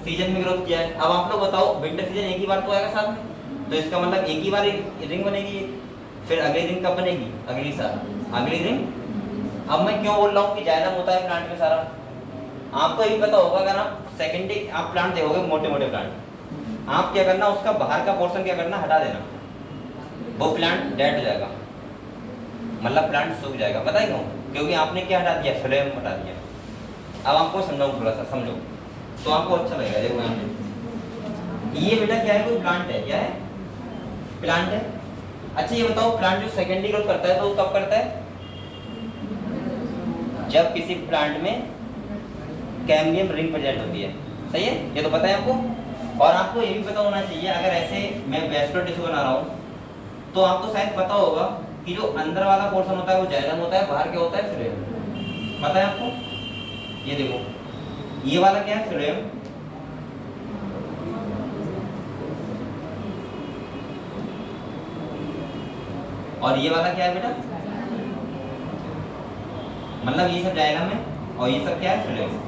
सीजन में ग्रोथ किया है। अब आप लोग बताओ विंटर सीजन एक ही बार तो आएगा साथ में, तो इसका मतलब एक ही बार रिंग बनेगी, फिर अगली रिंग कब बनेगी, अगली साल अगली रिंग। अब मैं क्यों बोल रहा हूँ कि जायलम होता है प्लांट में सारा, आपको ये पता होगा, अगर आप सेकेंडरी आप प्लांट देखोगे मोटे मोटे प्लांट, आप क्या करना उसका बाहर का पोर्शन क्या करना हटा देना, वो प्लांट डेड हो जाएगा, मतलब प्लांट सूख जाएगा। पता है क्यों, क्योंकि आपने क्या हटा दिया, फ्लेम हटा दिया। अब आपको समझाऊं थोड़ा सा, समझो तो आपको अच्छा लगेगा। देखो यहाँ पे ये बेटा क्या है, कोई प्लांट है, क्या है, प्लांट है। अच्छा ये बताओ प्लांट जो सेकेंडरी ग्रोथ करता है तो वो कब करता है, जब किसी प्लांट में कैम्बियम रिंग प्रेजेंट होती है। सही है, ये तो पता है आपको। और आपको ये भी पता होना चाहिए, अगर ऐसे मैं वैस्कुलर टिश्यू बना रहा हूँ तो आपको शायद पता होगा कि जो अंदर वाला पोर्शन होता है वो जाइलम होता है, बाहर क्या होता है, फ्लोएम। पता है आपको, ये देखो ये वाला क्या है, फ्लोएम, और ये वाला क्या है बेटा, मतलब ये सब जाइलम है और ये सब क्या है, फ्लोएम।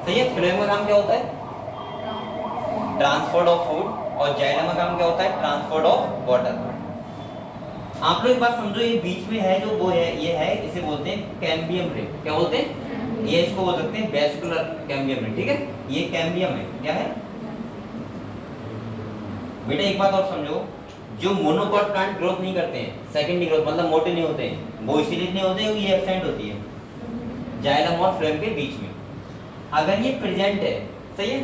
सही है। फ्लोएम का काम क्या होता है, ट्रांसपोर्ट ऑफ फूड, और जाइलम का काम क्या होता है, ट्रांसपोर्ट ऑफ वाटर। आप लोग एक बात समझो, ये बीच में है जो वो है, ये है, इसे बोलते हैं कैम्बियम रिंग। क्या बोलते हैं, ये इसको बोल सकते हैं वेस्कुलर कैम्बियम रिंग, ठीक है। ये कैम्बियम है, क्या है बेटा, एक बात और समझो, जो मोनोकॉट प्लांट ग्रोथ नहीं करते हैं, सेकेंडरी ग्रोथ मतलब मोटे नहीं होते हैं, वो इसीलिए नहीं होते क्योंकि ये एब्सेंट होती है जाइलम और फ्लोएम के बीच में। अगर ये प्रेजेंट है, सही है,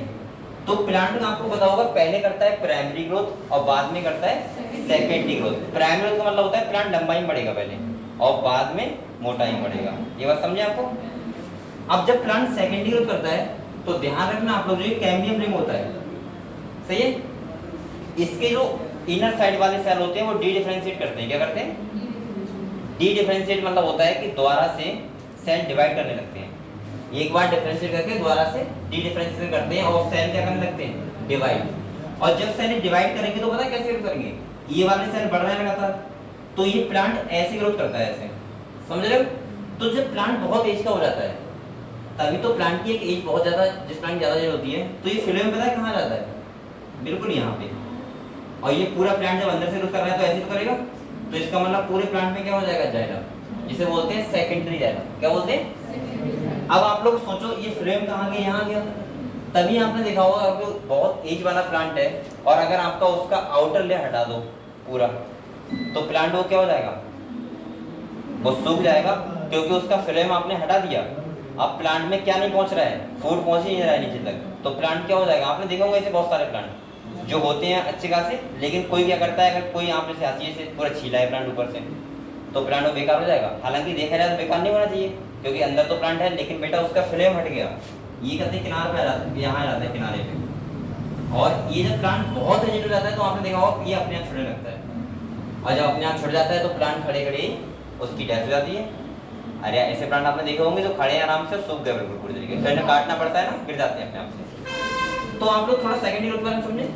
तो प्लांट का आपको पता होगा पहले करता है प्राइमरी ग्रोथ और बाद में करता है सेकेंडरी ग्रोथ। प्राइमरी ग्रोथ का मतलब होता है प्लांट लंबाई बढ़ेगा पहले और बाद में मोटाई बढ़ेगा। ये बात समझे आपको। अब जब प्लांट सेकेंडरी ग्रोथ करता है तो ध्यान रखना आप लोग, जो कैम्बियम रिंग होता है, सही है, इसके जो इनर साइड वाले सेल होते हैं वो डी डिफरेंशिएट करते हैं। क्या करते हैं, डी डिफरेंशिएट मतलब होता है कि दोबारा से सेल डिवाइड करने लगते हैं। एक बार डिफरेंशिएट करके दोबारा से डी डिफरेंशिएट करते हैं और सेल क्या करने लगते हैं, डिवाइड। और जब सेल डिवाइड करेंगे तो पता है कैसे करेंगे, ये वाले सेल बढ़ रहे हैं लगातार, तो ये प्लांट ऐसे ग्रोथ करता है, ऐसे, समझ रहे हो। तो जब प्लांट बहुत एज का हो जाता है तभी तो प्लांट की एक एज बहुत ज्यादा, जिस प्लांट की ज्यादा एज होती है तो ये फ्लोएम पता है कहाँ जाता है, बिल्कुल यहाँ पे। और ये पूरा प्लांट जब अंदर से ग्रोथ कर रहा है तो ऐसे तो करेगा, तो इसका मतलब पूरे प्लांट में क्या हो जाएगा, जाइलम, जिसे बोलते हैं सेकेंडरी जाइलम। क्या बोलते हैं। अब आप लोग सोचो ये फ्लोएम कहाँ गया, यहाँ गया, तभी आपने देखा होगा अगर बहुत एज वाला प्लांट है और अगर आपका उसका आउटर लेयर हटा दो पूरा, तो प्लांट वो क्या हो जाएगा, वो सूख जाएगा, क्योंकि उसका फ्लोएम आपने हटा दिया। अब प्लांट में क्या नहीं पहुंच रहा है, फूड पहुंच ही नहीं रहा है नीचे तक, तो प्लांट क्या हो जाएगा। आपने देखा होगा ऐसे बहुत सारे प्लांट जो होते हैं अच्छे खासे, लेकिन कोई क्या करता है, अगर कोई आपने से हाशिए से पूरा छीला है प्लांट ऊपर से, तो प्लांट वो बेकार हो जाएगा। हालांकि देखा जाए तो बेकार नहीं होना चाहिए, क्योंकि अंदर तो प्लांट है, लेकिन बेटा उसका फ्लोएम हट गया, ये कहते हैं किनारे पे आ जाता है, यहाँ आ जाता है किनारे पे। और ये जब प्लांट बहुत एजिड हो जाता है तो आपने देखा होगा ये अपने आप छूटने लगता है, और जब अपने आप छूट जाता है तो प्लांट खड़े खड़े उसकी डेथ हो जाती है। अरे ऐसे प्लांट आपने देखे होंगे जो खड़े आराम से सूख गए बिल्कुल पूरी तरीके से, काटना पड़ता है ना, गिर जाते हैं अपने आप से। तो आप लोग थोड़ा सेकेंडरी ग्रोथ के बारे में समझे।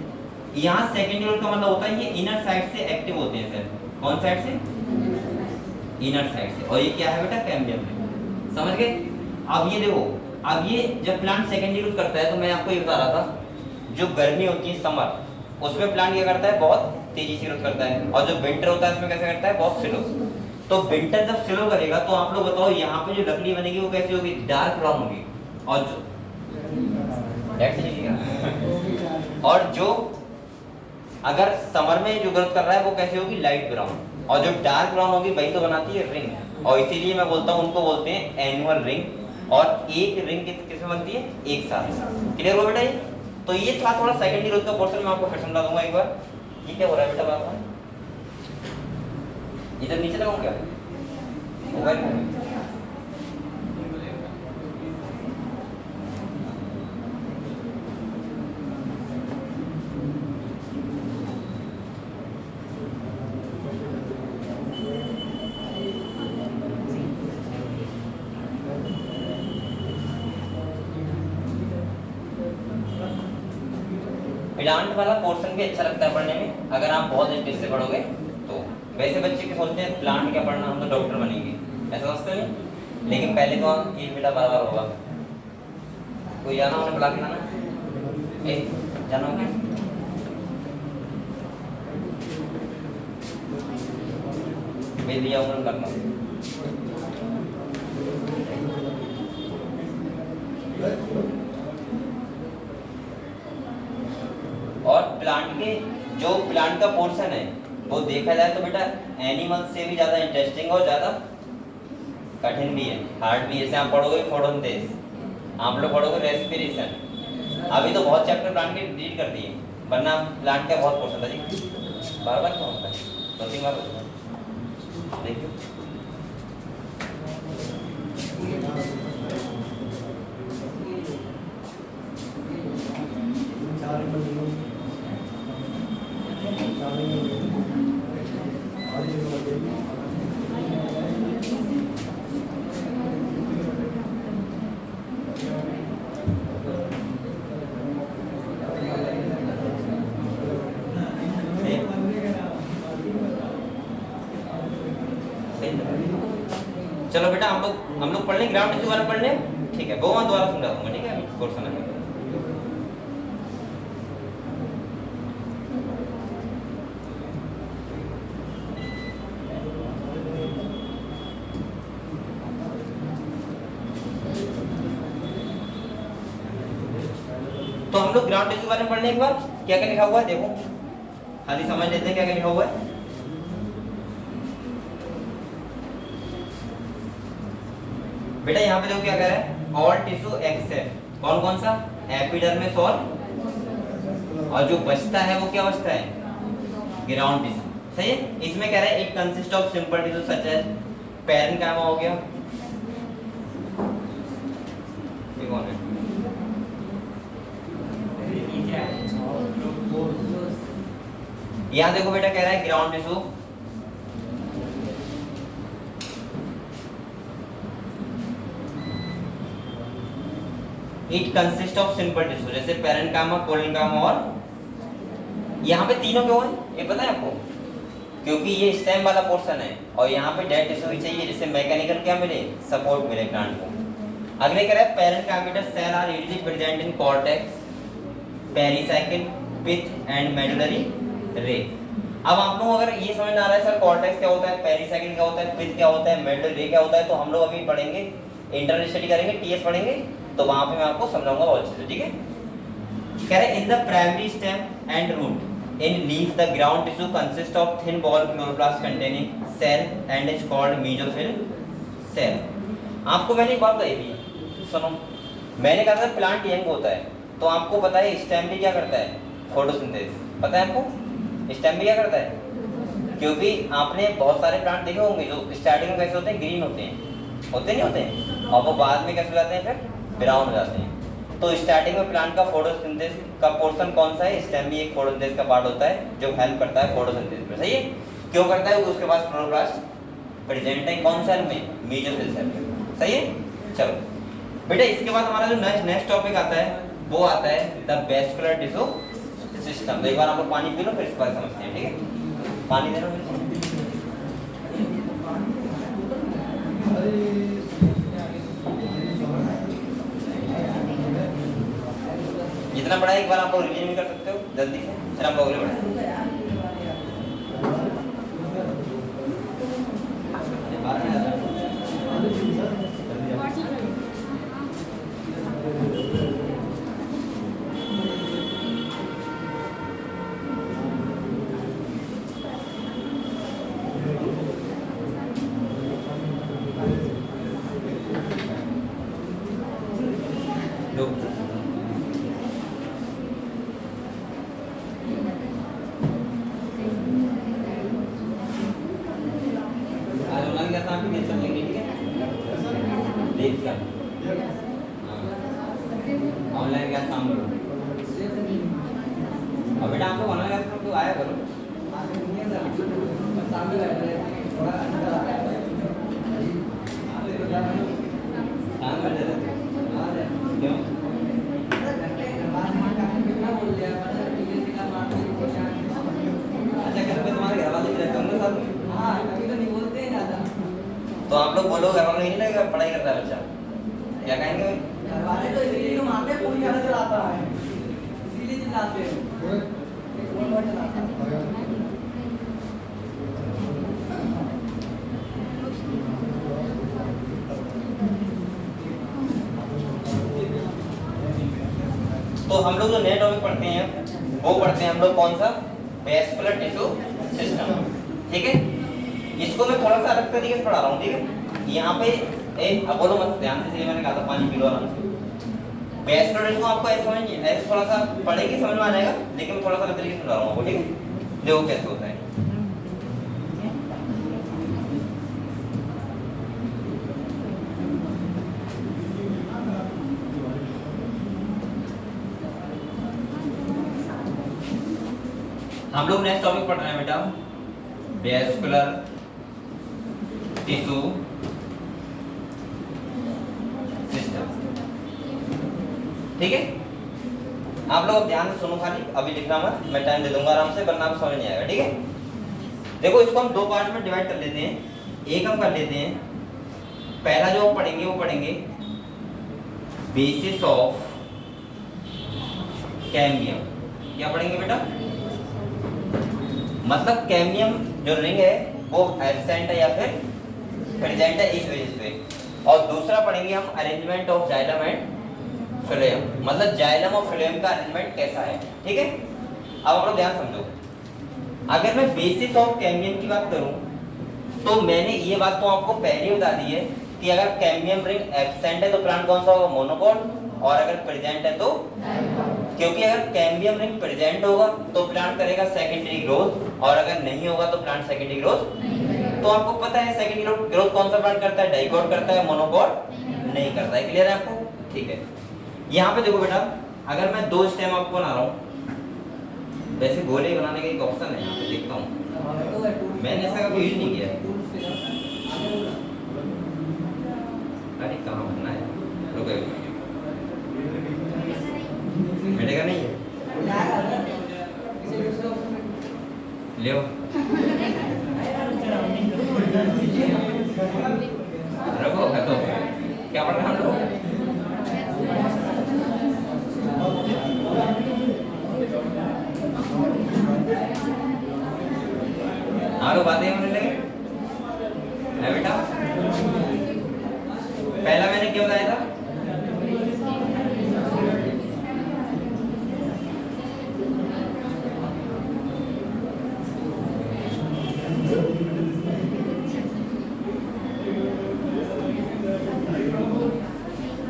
यहाँ सेकेंडरी ग्रोथ का मतलब होता है ये इनर साइड से एक्टिव होते हैं सेल। कौन साइड से, इनर साइड से। और ये क्या है बेटा, कैम्बियम रिंग, समझ गए। अब ये देखो, अब ये जब प्लांट सेकेंडरी ग्रोथ करता है तो मैं आपको ये बता रहा था, जो गर्मी होती है समर, उसमें प्लांट क्या करता है, बहुत तेजी से ग्रोथ करता है, और जो विंटर होता है उसमें कैसे करता है, बहुत स्लो। तो विंटर जब स्लो करेगा तो आप लोग बताओ यहाँ पे जो लकड़ी बनेगी वो कैसी होगी, डार्क ब्राउन होगी, और जो और जो अगर समर में जो ग्रोथ कर रहा है वो कैसे होगी, लाइट ब्राउन, और जो डार्क ब्राउन होगी वही तो बनाती है रिंग, और इसीलिए मैं बोलता हूँ उनको बोलते हैं एनुअल रिंग, और एक रिंग किसमें बनती है, एक साथ। क्लियर हो बेटा ये? तो ये था थोड़ा सेकेंडरी ग्रोथ का पोर्शन, मैं आपको फिर समझा दूंगा एक बार। ये क्या हो रहा है बेटा बात में, इधर नीचे लगाऊं क्या मोबाइल में? प्लांट वाला पोर्शन भी अच्छा लगता है पढ़ने में अगर आप बहुत इंटरेस्ट से पढ़ोगे तो। वैसे बच्चे के सोचते हैं प्लांट क्या पढ़ना, हम तो डॉक्टर बनेंगे, ऐसा सोचते नहीं, लेकिन पहले तो हम एक बेटा बार बार होगा। कोई जाना उन्हें बुला के लाना, जाना होगा भेज दिया उन्होंने करना। और प्लांट के जो प्लांट का पोर्शन है वो देखा जाए तो बेटा एनिमल से भी ज्यादा इंटरेस्टिंग और ज्यादा कठिन भी है, हार्ड भी है। जैसे आप पढ़ोगे फोटोसिंथेसिस, आप लोग पढ़ोगे रेस्पिरेशन, अभी तो बहुत चैप्टर प्लांट के डिलीट कर दिए, वरना प्लांट का बहुत पोर्शन था जी। बार बार क्यों होता है, 2-3 बार होता है, देखिए चलो बेटा हम लोग पढ़ लें ग्राउंड टिश्यू वाला पढ़ लें, ठीक है, वो मैं दोबारा समझा दूंगा, ठीक है, क्वेश्चन है। तो हम लोग ग्राउंड टिश्यू वाले पढ़ने एक बार क्या क्या लिखा हुआ है, देखो खाली समझ लेते हैं क्या क्या लिखा हुआ है। बेटा यहाँ पे देखो क्या कह रहा है, ऑल टिश्यू एक्सेप्ट कौन कौन सा, एपिडर्मिस और जो बचता है वो क्या बचता है, ग्राउंड टिश्यू, सही है। इसमें कह रहा है it consist of simple tissue such as parenchyma हो गया, ये कौन है, यहाँ देखो बेटा कह रहा है ground tissue, it consist of simple tissue जैसे पैरेन्काइमा, कोलेनकाइमा, और यहाँ पे तीनों क्यों है ये पता है आपको, क्योंकि ये स्टेम वाला पोर्शन है और यहाँ पे डेड टिश्यू भी चाहिए जिससे मैकेनिकल क्या मिले, सपोर्ट मिले प्लांट को। अगले कह रहा है parenchymatous cell are usually present in cortex, pericycle, pith and medullary ray. अब आप लोग अगर ये समझ में आ रहा है सर कॉर्टेक्स क्या होता है, पेरिसाइकिल क्या होता है, पिथ क्या होता है, मेडुलरी रे क्या होता है, तो हम लोग अभी पढ़ेंगे, इंटरनल स्टडी करेंगे, टीएस पढ़ेंगे, तो वहां पे मैं आपको समझाऊंगा बहुत अच्छे से, ठीक है। कह रहे in the primary stem and root in leaf the ground tissue consist of thin बॉल chloroplast containing cell and is called mesophyll cell. आपको मैंने एक बात कही थी, सुनो, मैंने कहा था प्लांट यंग होता है, तो आपको पता है स्टेम भी क्या करता है, फोटोसिंथेसिस, पता है आपको स्टेम भी क्या करता है, क्योंकि आपने बहुत सारे प्लांट देखे होंगे जो स्टार्टिंग में कैसे होते हैं, ग्रीन होते हैं, होते नहीं होते, और वो बाद में कैसे हो जाते हैं, फिर ब्राउन हो जाते हैं। तो स्टार्टिंग में प्लांट का फोटोसिंथेसिस का पोर्शन कौन सा है, स्टेम भी एक फोटोसिंथेसिस का पार्ट होता है जो हेल्प करता है फोटोसिंथेसिस में, सही है। क्यों करता है, उसके पास क्लोरोप्लास्ट प्रेजेंट है कौन सेल में, मेसोफिल सेल में, सही है। चलो बेटा इसके बाद हमारा जो नेक्स्ट टॉपिक आता है वो आता है द वैस्कुलर टिश्यू सिस्टम। तो एक बार आप लोग पानी पी लो फिर इस बार समझते हैं, ठीक है, पानी दे लो मुझे। जितना पढ़ा एक बार आप लोग रिवीजन भी कर सकते हो जल्दी से, फिर आप लोग अगले बढ़े। अब बेटा आप लोग बना लगा तो आया करो। काम कर देते क्यों? अच्छा घर पे तुम्हारे घर वाले भी रहते होंगे साथ में? हाँ, कभी तो नहीं बोलते हैं ज्यादा। तो आप लोग बोलो घर वालों को नहीं लगेगा पढ़ाई करता है बच्चा, क्या कहेंगे भाई? घर वाले तो इसीलिए तो मारते हैं, फोन ज्यादा चलाता है, इसीलिए चिल्लाते हैं। फोन बहुत चलाता है। तो हम लोग जो नए टॉपिक पढ़ते हैं वो पढ़ते हैं हम लोग कौन सा? वेस्कुलर टिश्यू सिस्टम, ठीक है। इसको मैं थोड़ा सा अलग तरीके से पढ़ा रहा हूँ, ठीक है। यहाँ पे अब बोलो मत, ध्यान से, मैंने कहा था पानी पी लो आराम से। वेस्कुलर टिश्यू आपको ऐसे समझ, ऐसे थोड़ा सा पढ़ेगी समझ में आ जाएगा, लेकिन मैं थोड़ा सा अलग तरीके से समझा रहा हूँ आपको, ठीक है। देखो कैसे होता है। हम लोग नेक्स्ट टॉपिक पढ़ रहे हैं बेटा, वेस्कुलर टिश्यू सिस्टम, ठीक है। आप लोग ध्यान से सुनो, खाली अभी लिखना मत, मैं टाइम दे दूंगा आराम से, वरना आपको समझ नहीं आएगा, ठीक है। देखो इसको हम दो पार्ट में डिवाइड कर लेते हैं। एक हम कर लेते हैं, पहला जो हम पढ़ेंगे वो पढ़ेंगे बेसिस ऑफ कैम्बियम। क्या पढ़ेंगे बेटा? मतलब कैम्बियम जो रिंग है वो एब्सेंट है या फिर प्रेजेंट है, इस वजह से। और दूसरा पढ़ेंगे हम arrangement of xylem and phloem, मतलब जाइलम और फिलोएम का अरेंजमेंट कैसा है, ठीक है। अब आप लोग ध्यान समझो, अगर मैं बेसिस ऑफ कैम्बियम की बात करूं तो मैंने ये बात तो आपको पहले ही बता दी है कि अगर कैम्बियम रिंग एब्सेंट है तो प्लांट कौन सा होगा? मोनोकॉट। और अगर प्रेजेंट है तो, क्योंकि अगर कैम्बियम रिंग प्रेजेंट होगा तो प्लांट करेगा सेकेंडरी ग्रोथ, और अगर नहीं होगा तो प्लांट सेकेंडरी ग्रोथ। तो आपको पता है सेकेंडरी ग्रोथ कौन सा प्लांट करता है? डाइकोट करता है, मोनोकॉट नहीं करता है। क्लियर है आपको? ठीक है। यहाँ पे देखो बेटा, अगर मैं दो स्टेम आपको बना रहा हूँ, वैसे गोले बनाने का एक ऑप्शन है यहाँ पे, देखता हूँ, मैंने ऐसा कभी यूज नहीं किया। अरे कहाँ बनना है, रुको, बैठेगा नहीं है, ले रखो है तो क्या पढ़ रहे हैं हम लोग? आरो बातें होने लगे है बेटा। पहला मैंने क्या बताया था?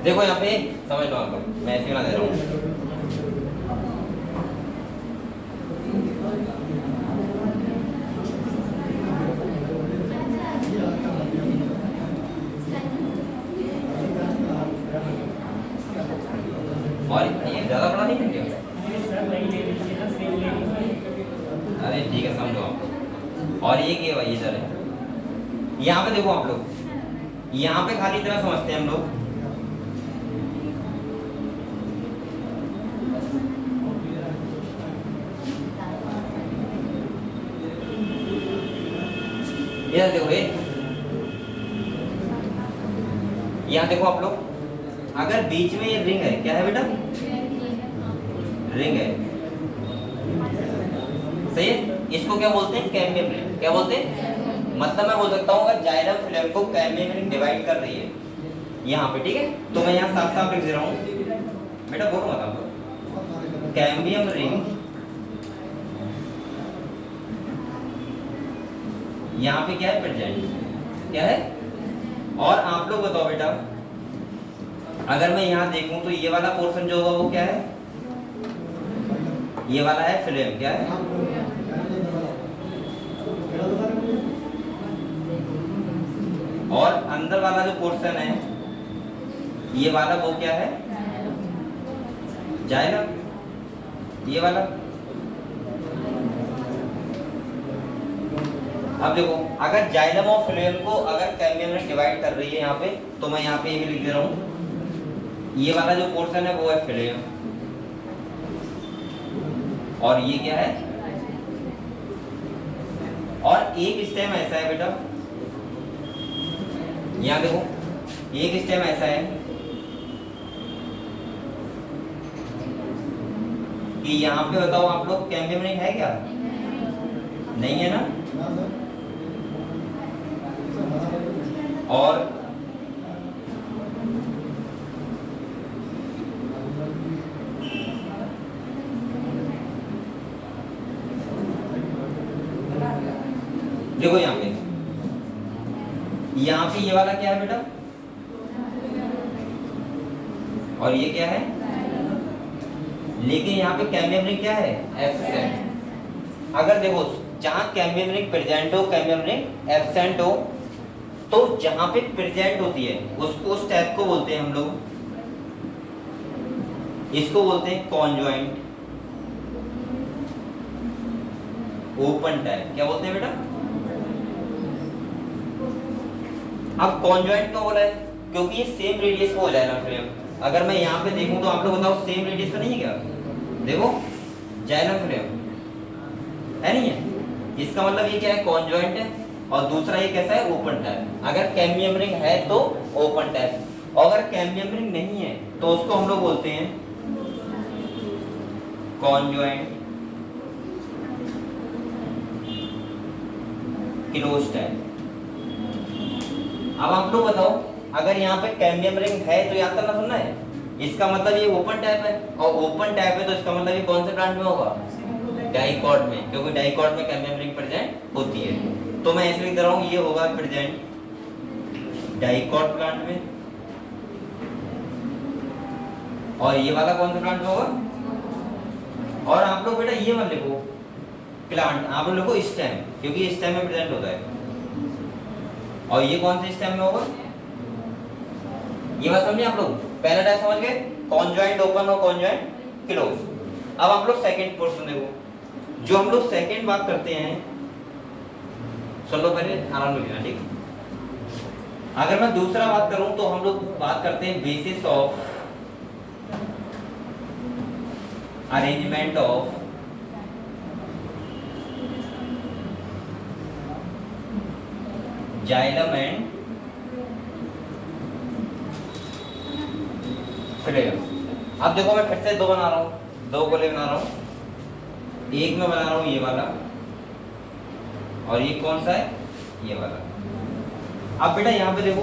देखो यहाँ पे समझ लो, आपको मैं ऐसे बना दे रहा हूँ। और ये ज्यादा बड़ा नहीं करते? अरे ठीक है, समझो आप। और ये क्या भाई, इधर है, यहाँ पे देखो आप लोग, यहाँ पे खाली इतना समझते हैं हम लोग, ये देखो, ये यहाँ देखो आप लोग, अगर बीच में ये रिंग है, क्या है बेटा? रिंग है, सही है। इसको क्या बोलते हैं? Cambium ring. क्या बोलते हैं? मतलब मैं बोल सकता हूँ अगर जाइलम फिलोएम को कैम्बियम रिंग डिवाइड कर रही है यहाँ पे, ठीक है, तो मैं यहाँ साफ साफ लिख दे रहा हूँ बेटा, बोलो मत आप, कैम्बियम रिंग यहाँ पे क्या है? प्रेजेंट, क्या है? और आप लोग बताओ बेटा, अगर मैं यहाँ देखूं तो ये वाला पोर्शन जो होगा वो क्या है? ये वाला है फिलोएम, क्या है? और अंदर वाला जो पोर्शन है ये वाला वो क्या है? जाइलम। ये वाला अब देखो, अगर जाइलम और फ्लोएम को अगर कैम्बियम में डिवाइड कर रही है यहाँ पे, तो मैं यहाँ पे ये भी लिख दे रहा हूँ, ये वाला जो पोर्शन है वो है फ्लोएम, और ये क्या है, और एक स्टेम ऐसा है बेटा, यहाँ देखो एक स्टेम ऐसा है कि यहाँ पे बताओ आप लोग कैम्बियम रिंग है क्या? नहीं है ना? और देखो यहाँ पे ये वाला क्या है बेटा, और ये क्या है, लेकिन यहाँ पे कैम्बियम रिंग क्या है, एब्सेंट। अगर देखो जहां कैम्बियम रिंग प्रेजेंट हो, कैम्बियम रिंग एब्सेंट हो, तो जहां पे प्रेजेंट होती है उसको, उस टाइप को बोलते हैं हम लोग, इसको बोलते हैं कॉन्जॉइंट ओपन टाइप। क्या बोलते हैं बेटा? अब कॉन्जॉइंट क्यों बोला है? क्योंकि ये सेम रेडियस पे हो जाएगा फ्रेम। अगर मैं यहाँ पे देखूं तो आप लोग बताओ सेम रेडियस पे नहीं है क्या? देखो जाइलम फ्रेम है, नहीं है? इसका मतलब ये क्या है, कॉन्जॉइंट है, और दूसरा ये कैसा है, ओपन टाइप। अगर कैम्बियम रिंग है तो ओपन टाइप, और अगर कैम्बियम रिंग नहीं है तो उसको हम लोग बोलते हैं कॉन्जॉइंट क्लोज टाइप। अब आप लोग बताओ, अगर यहाँ पे कैम्बियम रिंग है तो याद करना सुनना है, इसका मतलब ये ओपन टाइप है, और ओपन टाइप है तो इसका मतलब ये कौन से प्लांट में होगा, डाइकॉट में, क्योंकि डाइकॉट में कैम्बियम रिंग प्रेजेंट होती है। तो मैं इसलिए लिख रहा हूँ ये होगा प्रेजेंट डाइकॉट प्लांट में, और ये वाला कौन सा प्लांट में होगा। और आप लोग बेटा ये मत लिखो प्लांट, आप लोग लिखो स्टेम, क्योंकि स्टेम में प्रेजेंट होता है। और ये कौन से स्टेम में होगा, ये बात समझे आप लोग? पहला टाइप समझ गए, कॉन्जॉइंट ओपन और कॉन्जॉइंट क्लोज। अब आप लोग सेकंड पोर्शन देखो, जो हम लोग सेकंड बात करते हैं, सुन लो पहले, आराम से, ठीक। अगर मैं दूसरा बात करूं तो हम लोग बात करते हैं basis of arrangement of xylem and phloem. अब देखो मैं फिर से दो बना रहा हूँ, दो गोले बना रहा हूँ। एक में बना रहा हूँ ये वाला, और ये कौन सा है, ये वाला। अब बेटा यहाँ पे देखो,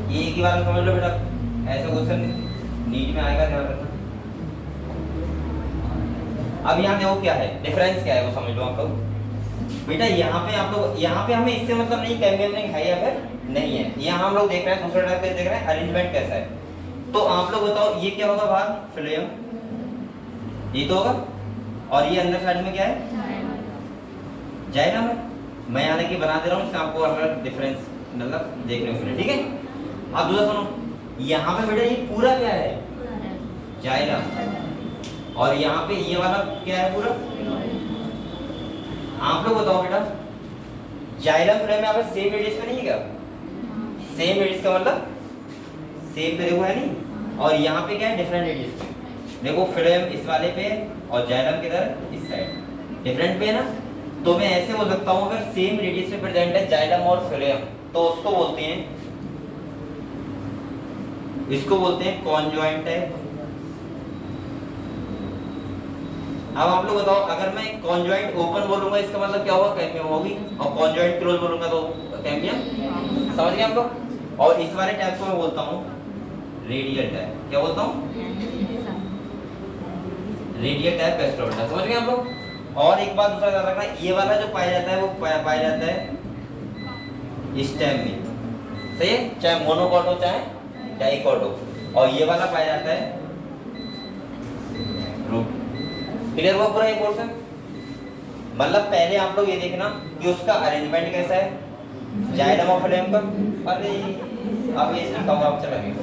ये एक ही बार समझ लो बेटा, ऐसा क्वेश्चन नीट में आएगा, ध्यान रखना। अब यहाँ देखो क्या है डिफरेंस, क्या है वो समझ लो आप लोग। बेटा यहाँ पे आप लोग, यहाँ पे हमें इससे मतलब नहीं कैम्बियम रिंग है या फिर नहीं है, यहाँ हम लोग देख रहे हैं दूसरा टाइप का, देख रहे हैं अरेंजमेंट कैसा है। तो आप लोग बताओ ये क्या होगा बाहर, फ्लोएम, ये तो होगा, और ये अंदर साइड में क्या है, जाइलम है। मैं यहाँ की बना दे रहा हूँ, इससे आपको अलग डिफरेंस मतलब देखने को मिले, ठीक है। अब दूसरा सुनो, यहाँ पे बेटा ये पूरा क्या है, जाइलम, और यहाँ पे ये वाला क्या है पूरा। आप लोग बताओ बेटा, जाइलम फ्लोएम यहाँ पे सेम रेडियस पे नहीं है क्या? सेम रेडियस का मतलब सेम पे देखो है नहीं, और यहाँ पे क्या है, डिफरेंट रेडियस पे। देखो फ्लोएम इस वाले पे और जाइलम किधर, इस साइड, डिफरेंट पे है ना। तो मैं ऐसे बोल सकता हूँ, अगर सेम रेडियस पे प्रेजेंट है जाइलम और फ्लोएम, तो उसको बोलते हैं, इसको बोलते हैं कॉन्जॉइंट टाइप। अब आप लोग बताओ, अगर मैं कॉन्जॉइंट ओपन बोलूंगा इसका मतलब क्या होगा, कैम्बियम होगी, और कॉन्जॉइंट क्लोज बोलूंगा तो कैम्बियम, समझ गए आप लोग। और इस वाले टाइप को मैं बोलता हूँ रेडियल टाइप। क्या बोलता हूँ, रेडियल टाइप पेस्टोल्टा, समझ गए आप लोग। और एक बात दूसरा याद रखना, ये वाला जो पाया जाता है वो पाया जाता है स्टेम में, सही है, चाहे मोनोकॉट हो चाहे डाइकॉट हो, और ये वाला पाया जाता है रूट। क्लियर हुआ पूरा ये पोर्शन? मतलब पहले आप लोग ये देखना कि उसका अरेंजमेंट कैसा है, जाइलम और फ्लोएम का। अरे अब ये लिखा हुआ, आप चला गया।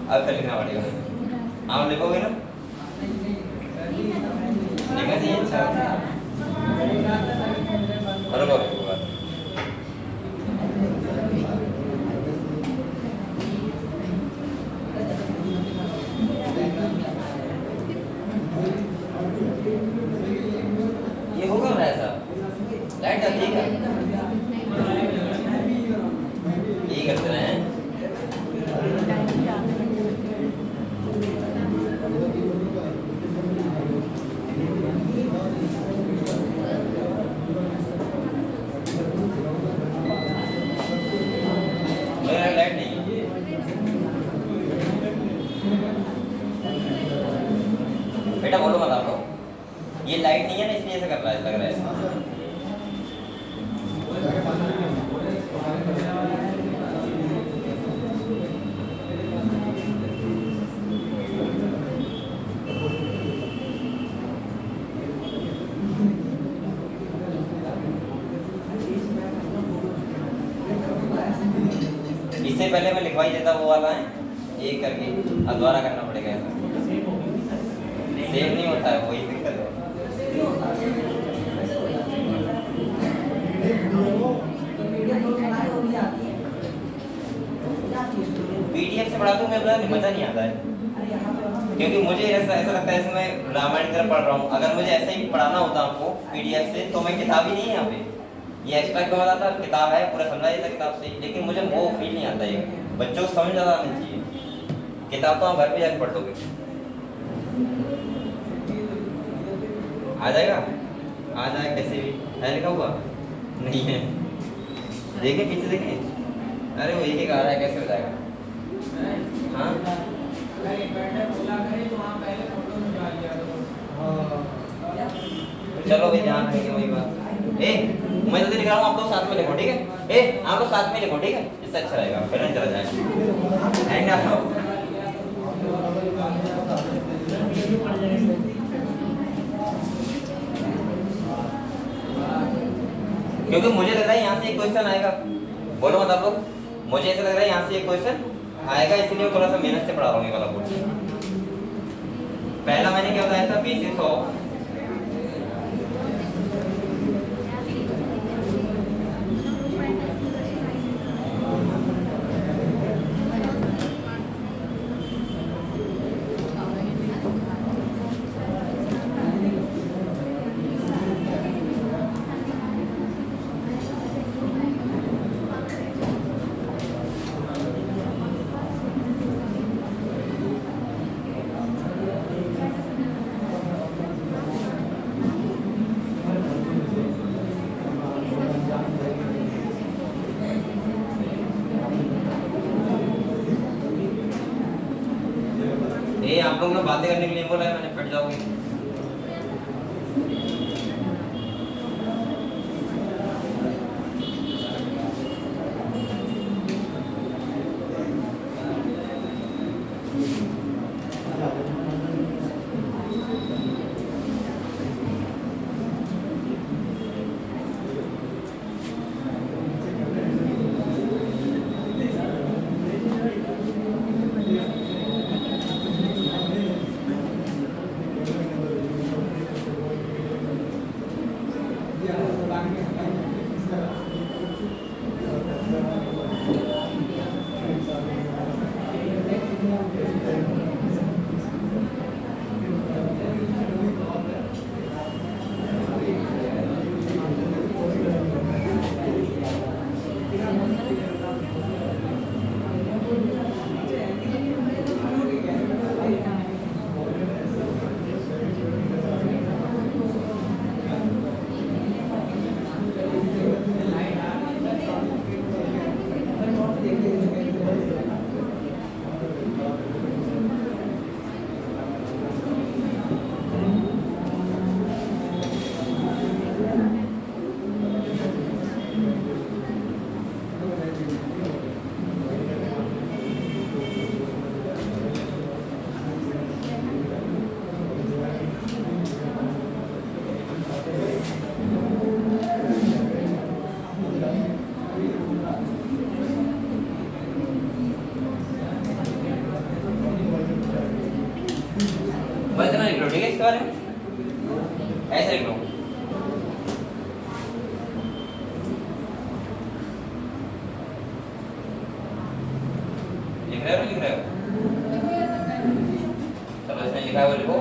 अब फिर लिखना पड़ेगा। आप लिखोगे ना? लिखना चाहिए। अच्छा रुको रुको बात। ये होगा ना ऐसा लाइट जाती है क्या? यही करते रहे हैं। मेरा लाइट नहीं है। बेटा बोलो मत आप लोग, ये लाइट नहीं है ना इसलिए ऐसा कर रहा है, लग रहा है। इससे पहले मैं लिखवाई देता वो वाला है एक करके, अब दोबारा करना पड़ेगा ऐसा। सेव नहीं होता है, वही दिक्कत है। पीडीएफ से पढ़ा दूंगा मजा नहीं आता है, क्योंकि मुझे ऐसा लगता है जैसे मैं रामायण की तरफ पढ़ रहा हूँ। अगर मुझे ऐसे ही पढ़ाना होता आपको पीडीएफ से तो मैं किताब ही नहीं है यहाँ पे, ये एक्स्ट्रा क्यों आता किताब है पूरा समझा देता किताब से, लेकिन मुझे वो फील नहीं आता है। बच्चों को समझ ज़्यादा आनी चाहिए, किताब तो आप घर पे जाकर पढ़ लोगे। आ जाएगा, आ जाएगा कैसे भी है, लिखा हुआ नहीं है, देखिए पीछे देखिए, अरे वो एक आ रहा है, कैसे हो जाएगा? हाँ चलो भाई ध्यान रखेंगे वही बात। मैं जल्दी लिख रहा हूँ, आप लोग साथ में लिखो ठीक है? आप लोग साथ में लिखो ठीक है, इससे अच्छा रहेगा, फिर नहीं चला जाएगा। क्योंकि मुझे लग रहा है यहाँ से एक क्वेश्चन आएगा, बोलो मत आप लोग, मुझे ऐसा लग रहा है यहाँ से एक क्वेश्चन आएगा, इसलिए थोड़ा सा मेहनत से पढ़ा रहा हूँ ये वाला बोर्ड। पहला मैंने क्या बताया था, बेसिस ऑफ आप लोगों ने बातें करने के लिए बोला है, मैंने फट जाओगे। बारे में? ऐसे लिख लो। लिख रहे हो लिख रहे हो? चलो इसमें लिखा है वो लिखो।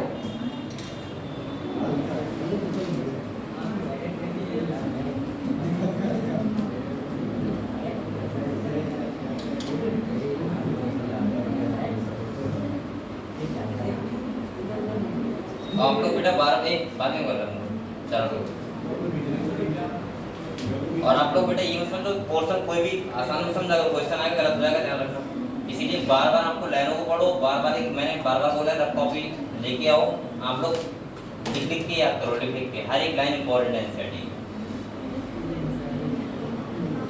आप लोग बेटा 12 एक बाद में कर लेंगे चलो। और आप लोग बेटा ये मत समझो पोर्शन कोई भी आसान में समझा, अगर क्वेश्चन आएगा गलत हो जाएगा ध्यान रखना। इसीलिए बार बार आपको लाइनों को पढ़ो, बार बार मैंने बार बार बोला रफ कॉपी लेके आओ, आप लोग लिख के याद करो, लिख के हर एक लाइन इंपॉर्टेंट है एनसीईआरटी।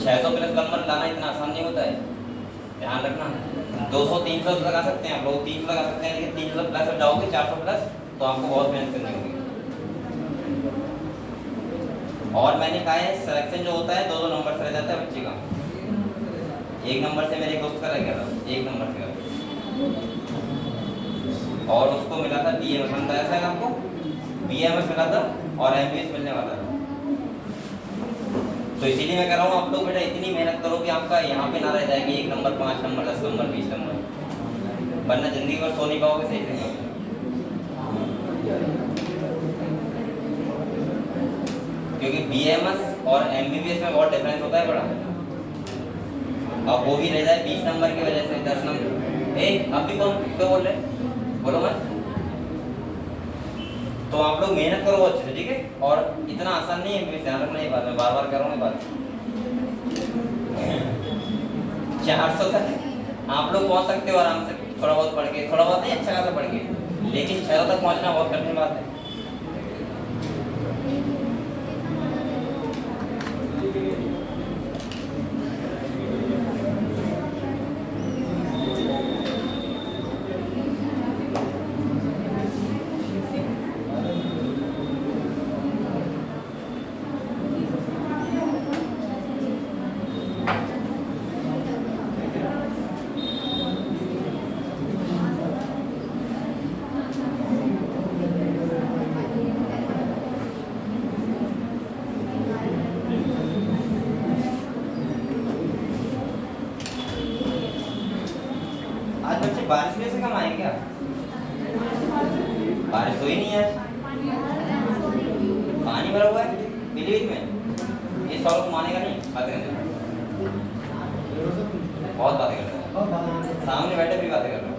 600 प्लस नंबर लाना इतना आसान नहीं होता है, ध्यान रखना। 200 300 लगा सकते हैं आप लोग, 300 लगा सकते हैं, लेकिन 300 प्लस जाओगे 400 प्लस तो आपको बहुत मेहनत करनी होगी। और मैंने कहा है सिलेक्शन जो होता है 2-2 नंबर से रह जाता है बच्चे का। 1 नंबर से मेरे दोस्त का रह गया था, 1 नंबर से, और उसको मिला था बीएमएस, बताया था आपको, बीएमएस मिला था और एमबीएस मिलने वाला था। तो इसीलिए मैं कह रहा हूँ आप लोग बेटा इतनी मेहनत करो कि आपका यहाँ पे ना रह जाएगी 1 नंबर, 5 नंबर, 10 नंबर, 20 नंबर, वरना जिंदगी भर सो नहीं पाओगे सही से। क्योंकि बीएमएस और एमबीबीएस में बहुत डिफरेंस होता है बड़ा। अब वो भी रह जाए 20 नंबर की वजह से 10 नंबर। अब भी कौन क्यों बोल रहे, बोलो मत। तो आप लोग मेहनत करो अच्छे से, ठीक है। और इतना आसान नहीं है, ध्यान रखना ये बात, मैं बार बार कर रहा हूँ बात। 400 तक आप लोग पहुँच सकते हो आराम से, थोड़ा बहुत पढ़ के, थोड़ा बहुत नहीं अच्छा खासा पढ़ के, लेकिन 600 तक पहुँचना बहुत कठिन बात है। आज बच्चे बारिश में से कम आए क्या? बारिश तो ही नहीं है, पानी भरा हुआ है पीलीभीत में। ये सॉल्व मानेगा नहीं, बातें करते बहुत बातें करते हैं, सामने बैठे भी बातें कर रहे हो।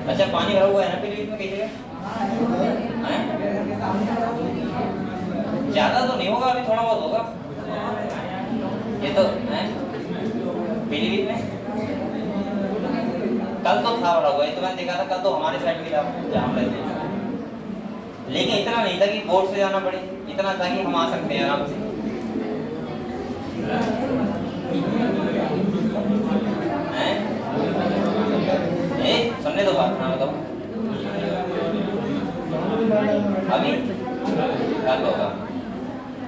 अच्छा पानी भरा हुआ है ना पीलीभीत में कई जगह? ज्यादा तो नहीं होगा, अभी थोड़ा बहुत होगा ये तो है पीलीभीत में। कल तो था बड़ा हुआ, ये तो मैंने देखा था, कल तो हमारे साइड भी था जहाँ रहते हैं, लेकिन इतना नहीं था कि बोर्ड से जाना पड़े, इतना था कि हम आ सकते हैं आराम से। सुनने दो बात, हाँ बताओ। अभी कल होगा,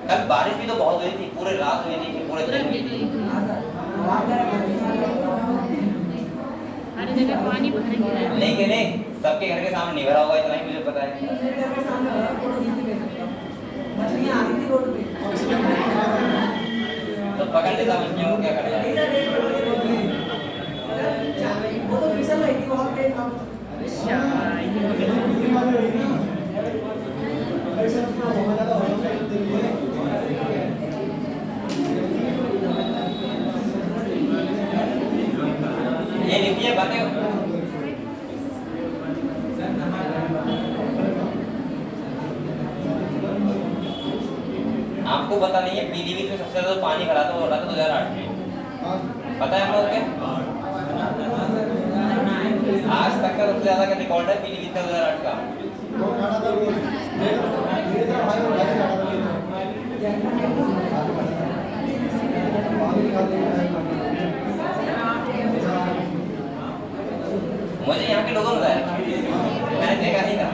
कल बारिश भी तो बहुत हुई थी, पूरे रात हुई थी, पूरे दिन हुई थी। हर जगह पानी भर गया है। लेकिन सबके घर के सामने नहीं भरा होगा, इतना ही मुझे पता है। तो पकड़ लेता मछलियों को, क्या करेगा? ये लिखिए बातें। आपको पता नहीं है पीलीभीत में सबसे ज्यादा पानी भरा था, वो रहा था 2008 में, पता है हम लोग क्या? आज तक का सबसे ज्यादा का रिकॉर्ड है पीलीभीत का 2008 का। मुझे यहाँ के लोगों ने बताया, मैंने देखा नहीं था,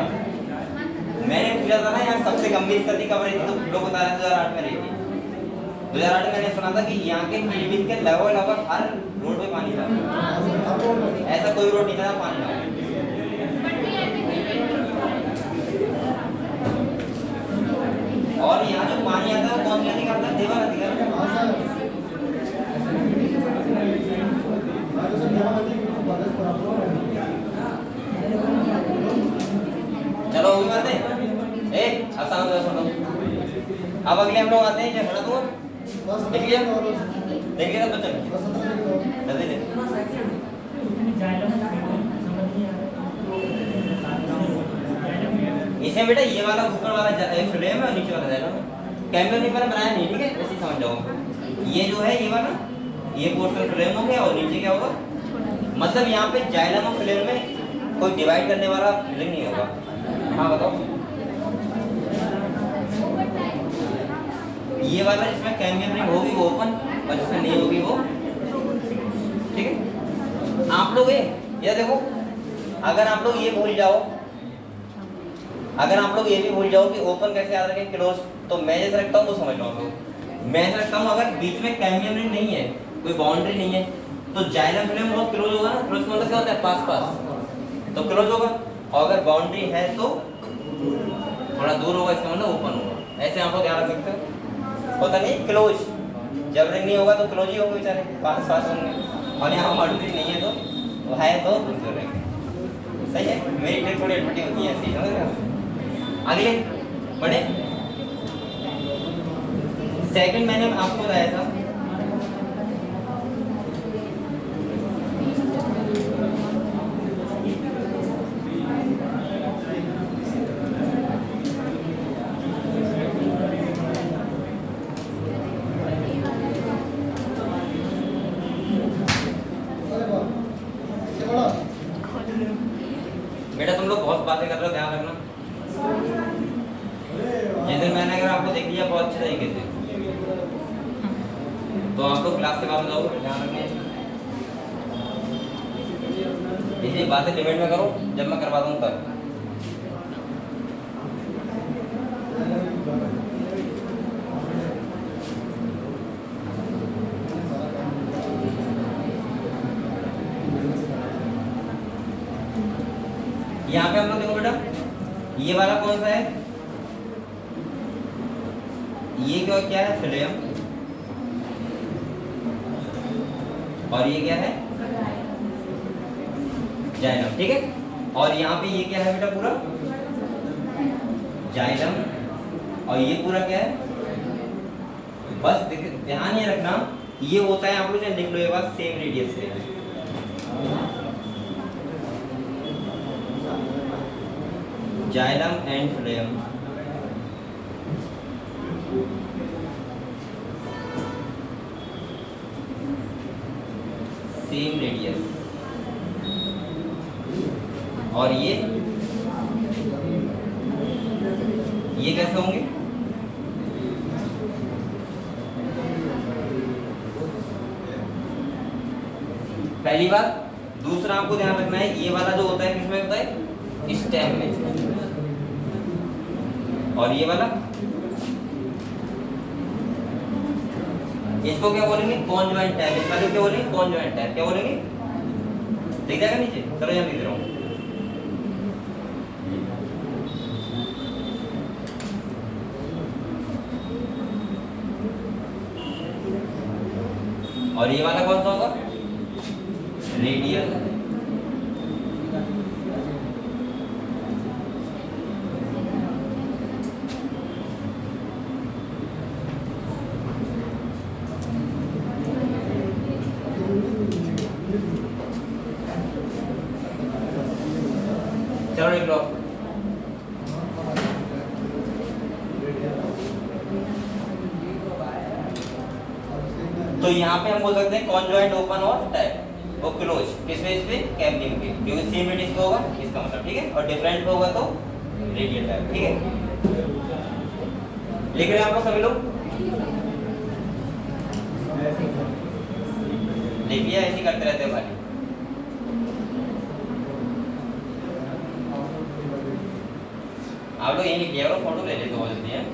मैंने पूछा था ना यहाँ सबसे गंभीर स्थिति कब रही थी, तो लोग बता रहे 2008 में रही थी। 2008 में मैंने सुना था कि यहाँ के पीलीभीत के लगभग हर रोड पे पानी था, ऐसा कोई रोड नहीं था पानी ना। और यहाँ जो पानी आता है वो कौन सी नदी का आता है? देवा नदी का। चलो होगी बातें। आसान से सुनो। अब अगले हम लोग आते हैं, क्या पढ़ा दूंगा? देख लिया सब बच्चों जल्दी दे। इसमें बेटा ये वाला ऊपर वाला फ्रेम है और नीचे वाला जाएगा। कैमरे में मैंने बनाया नहीं, ठीक है, ऐसे समझ जाओ। ये जो है ये वाला, ये पोर्शन फ्रेम हो गया और नीचे क्या होगा? मतलब यहाँ पे जाइलम और फ्लेम में कोई डिवाइड करने वाला रिंग नहीं होगा। हाँ बताओ। ये वाला जिसमें कैम्बियम रिंग होगी वो ओपन और जिसमें नहीं होगी वो, ठीक है। आप लोग ये देखो, अगर आप लोग ये भूल जाओ, अगर आप लोग ये भी भूल जाओ कि ओपन कैसे याद रखें, क्लोज, तो मैं जैसे रखता हूँ वो समझ लो आप लोग। मैं ऐसा रखता हूँ, अगर बीच में कैम्बियम रिंग नहीं है, कोई बाउंड्री नहीं है, तो जाइलम फ्लेम बहुत क्लोज होगा ना। क्लोज मतलब क्या होता है? पास पास, तो क्लोज होगा। और अगर बाउंड्री है तो थोड़ा दूर होगा, इसका मतलब ओपन होगा। ऐसे आप लोग ध्यान रख सकते हो। होता नहीं क्लोज, जब रिंग नहीं होगा तो क्लोज ही होंगे बेचारे, पास पास होंगे। और यहाँ बाउंड्री नहीं है तो है तो रहेंगे। सही है, मेरी ट्रिक थोड़ी अटपटी होती है ऐसी, समझ रहे हो? आगे बढ़े। सेकंड मैंने आपको बताया था बेटा, तुम लोग बहुत बातें कर रहे हो, ध्यान रखना। जिस दिन मैंने अगर आपको देख लिया बहुत अच्छे तरीके से, तो आप लोग क्लास के बाद में जाओगे, ध्यान रखना। इसलिए बातें लिमिट में करो, जब मैं करवा दूँ तब। यहाँ पे हम लोग देखो बेटा, ये वाला कौन सा है? ये क्या है? फ्लेम। और ये क्या है? जाइलम, ठीक है। और यहाँ पे ये क्या है बेटा? पूरा जाइलम। और ये पूरा क्या है? बस ध्यान ये रखना, ये होता है, आप लोग लिख लो ये बात, सेम रेडियस से। Xylem and flame same radius. और ये कैसे होंगे? पहली बात। दूसरा आपको ध्यान रखना है, ये वाला जो होता है किसमें होता है? स्टेम में। और ये वाला, इसको क्या बोलेंगे? Conjoint tab. इसका जो क्या बोलेंगे? Conjoint tab. क्या बोलेंगे? दिख जाएगा नीचे? चलो यहाँ लिख रहा हूँ। और ये वाला कौन सा होगा? रेडियल। चलो लिख लो। तो यहाँ पे हम बोल सकते हैं कॉन्जॉइंट ओपन और टैब, वो क्लोज किस बेस पे? कैम्बियम के, क्योंकि सेम रेडियस पे होगा इसका मतलब, ठीक है। और डिफरेंट पे होगा तो रेडियल टैब, ठीक है। लिख रहे हैं आप लोग सभी लोग? लिख लिया? ऐसे करते रहते हैं भाई। आप लोग यही लिख लिया करो, फोटो ले लेते हो जल्दी है।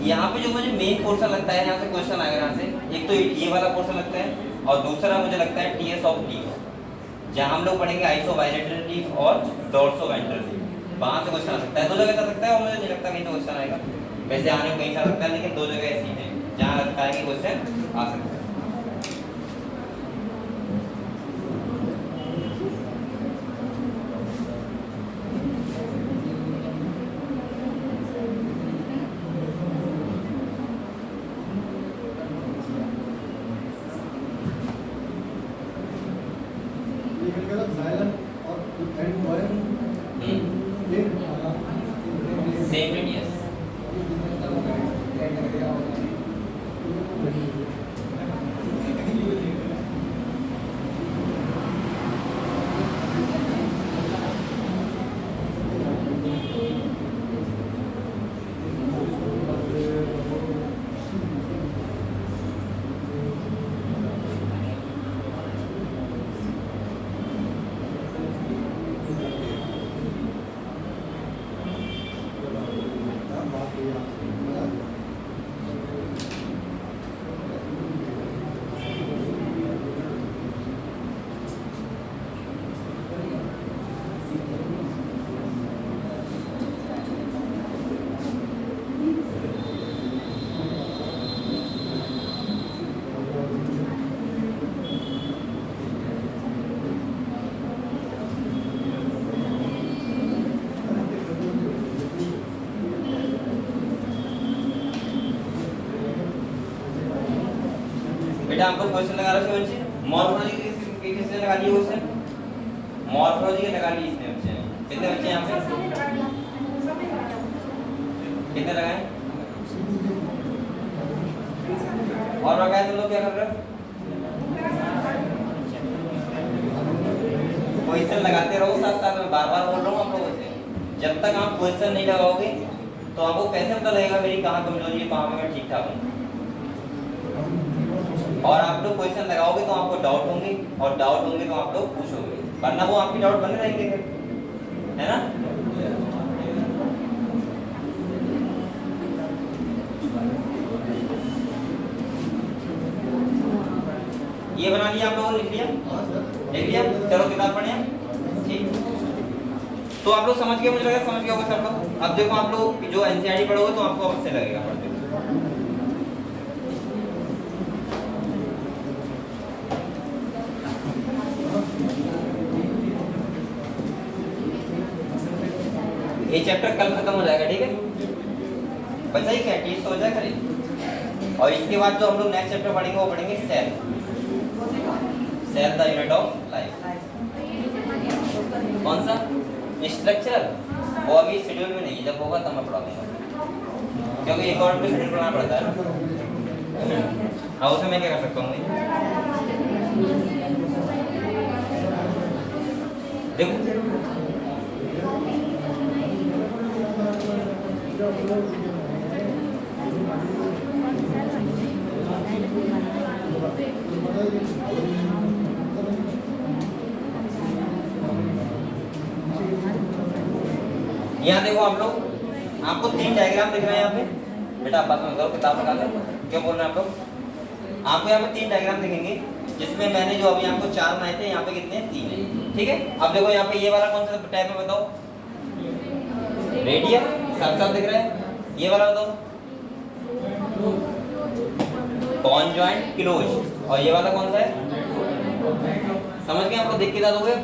यहाँ पे जो मुझे मेन पोर्शन लगता है, यहाँ से क्वेश्चन आएगा, यहाँ से एक तो ये वाला पोर्शन लगता है और दूसरा मुझे लगता है टीएस ऑफ लीफ, जहाँ हम लोग पढ़ेंगे आइसो बायलेटरल लीफ और डोर्सो वेंट्रल लीफ। वहाँ से क्वेश्चन आ सकता है, 2 जगह आ सकता है और मुझे नहीं लगता कहीं से क्वेश्चन आएगा। वैसे आने को कहीं से आ सकता है, लेकिन 2 जगह ऐसी हैं जहाँ लगता है कि क्वेश्चन आ सकता है। Same radius. बेटा हमको क्वेश्चन लगा रहा है बच्चे, मॉर्फोलॉजी किसने लगा दिया क्वेश्चन? मॉर्फोलॉजी के लगा ली इसने बच्चे। कितने बच्चे यहाँ पे? कितने लगाए? और लगाए तुम लोग क्या कर रहे हो? क्वेश्चन लगाते रहो साथ साथ में, बार बार बोल रहा हूँ आप लोगों से। जब तक आप क्वेश्चन नहीं लगाओगे तो आपको कैसे पता लगेगा मेरी कहाँ कमजोरी है, कहाँ पे मैं ठीक ठाक हूँ। और आप लोग क्वेश्चन लगाओगे तो आपको डाउट होंगे, और डाउट होंगे तो आप लोग पूछोगे, वरना वो आपकी डाउट बने रहेंगे फिर, है ना? ये बना लिया आप लोगों ने, लिख लिया? लिख लिया? चलो किताब पढ़े। ठीक, तो आप लोग समझ गए, मुझे लगा समझ गए होगा सब लोग। अब देखो आप लोग जो एनसीईआरटी पढ़ोगे तो आपको अब से लगेगा पढ़ते। ये चैप्टर कल खत्म हो जाएगा, ठीक है? बचा ही क्या, टीएस तो बचा करें। और इसके बाद जो हम लोग नेक्स्ट चैप्टर पढ़ेंगे वो पढ़ेंगे cell, cell the unit of life. कौन सा? स्ट्रक्चर, वो अभी शेड्यूल में नहीं, जब होगा तब मैं पढ़ा दूंगा, क्योंकि एक और शेड्यूल पढ़ना पड़ता है ना। हाँ, उसमें मैं क्या कर सकता हूँ? देखो यहाँ देखो आप लोग, आपको 3 डायग्राम दिख रहे हैं यहाँ पे। बेटा आप बात मत करो, किताब निकाल लो, क्यों बोल रहे हैं आप लोग? आपको यहाँ पे 3 डायग्राम दिखेंगे, जिसमें मैंने जो अभी आपको 4 बनाए थे, यहाँ पे कितने? 3 है, ठीक है? अब देखो यहाँ पे ये वाला कौन सा टाइप है बताओ? रेडियल, साफ साफ दिख रहा है। ये वाला बताओ? Conjoint close. और ये वाला कौन सा है? समझ गए आप लोग? देख के बता दोगे,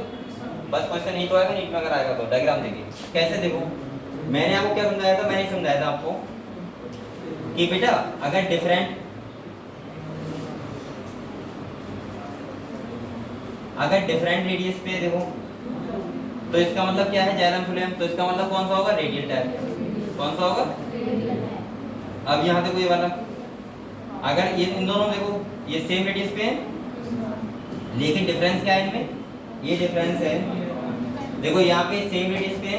बस क्वेश्चन नहीं तो आएगा, नीट में अगर आएगा तो डायग्राम देखिए कैसे। देखो मैंने आपको क्या समझाया था? मैंने समझाया था आपको कि बेटा अगर डिफरेंट रेडियस पे देखो तो इसका मतलब क्या है? Xylem phloem. तो इसका मतलब कौन सा होगा? Radial type. कौन सा होगा? अब यहाँ देखो ये वाला, अगर ये इन दोनों देखो ये सेम रेडियस पे है, लेकिन डिफरेंस क्या है इनमें? ये डिफरेंस है, देखो यहाँ पे सेम रेडियस पे है।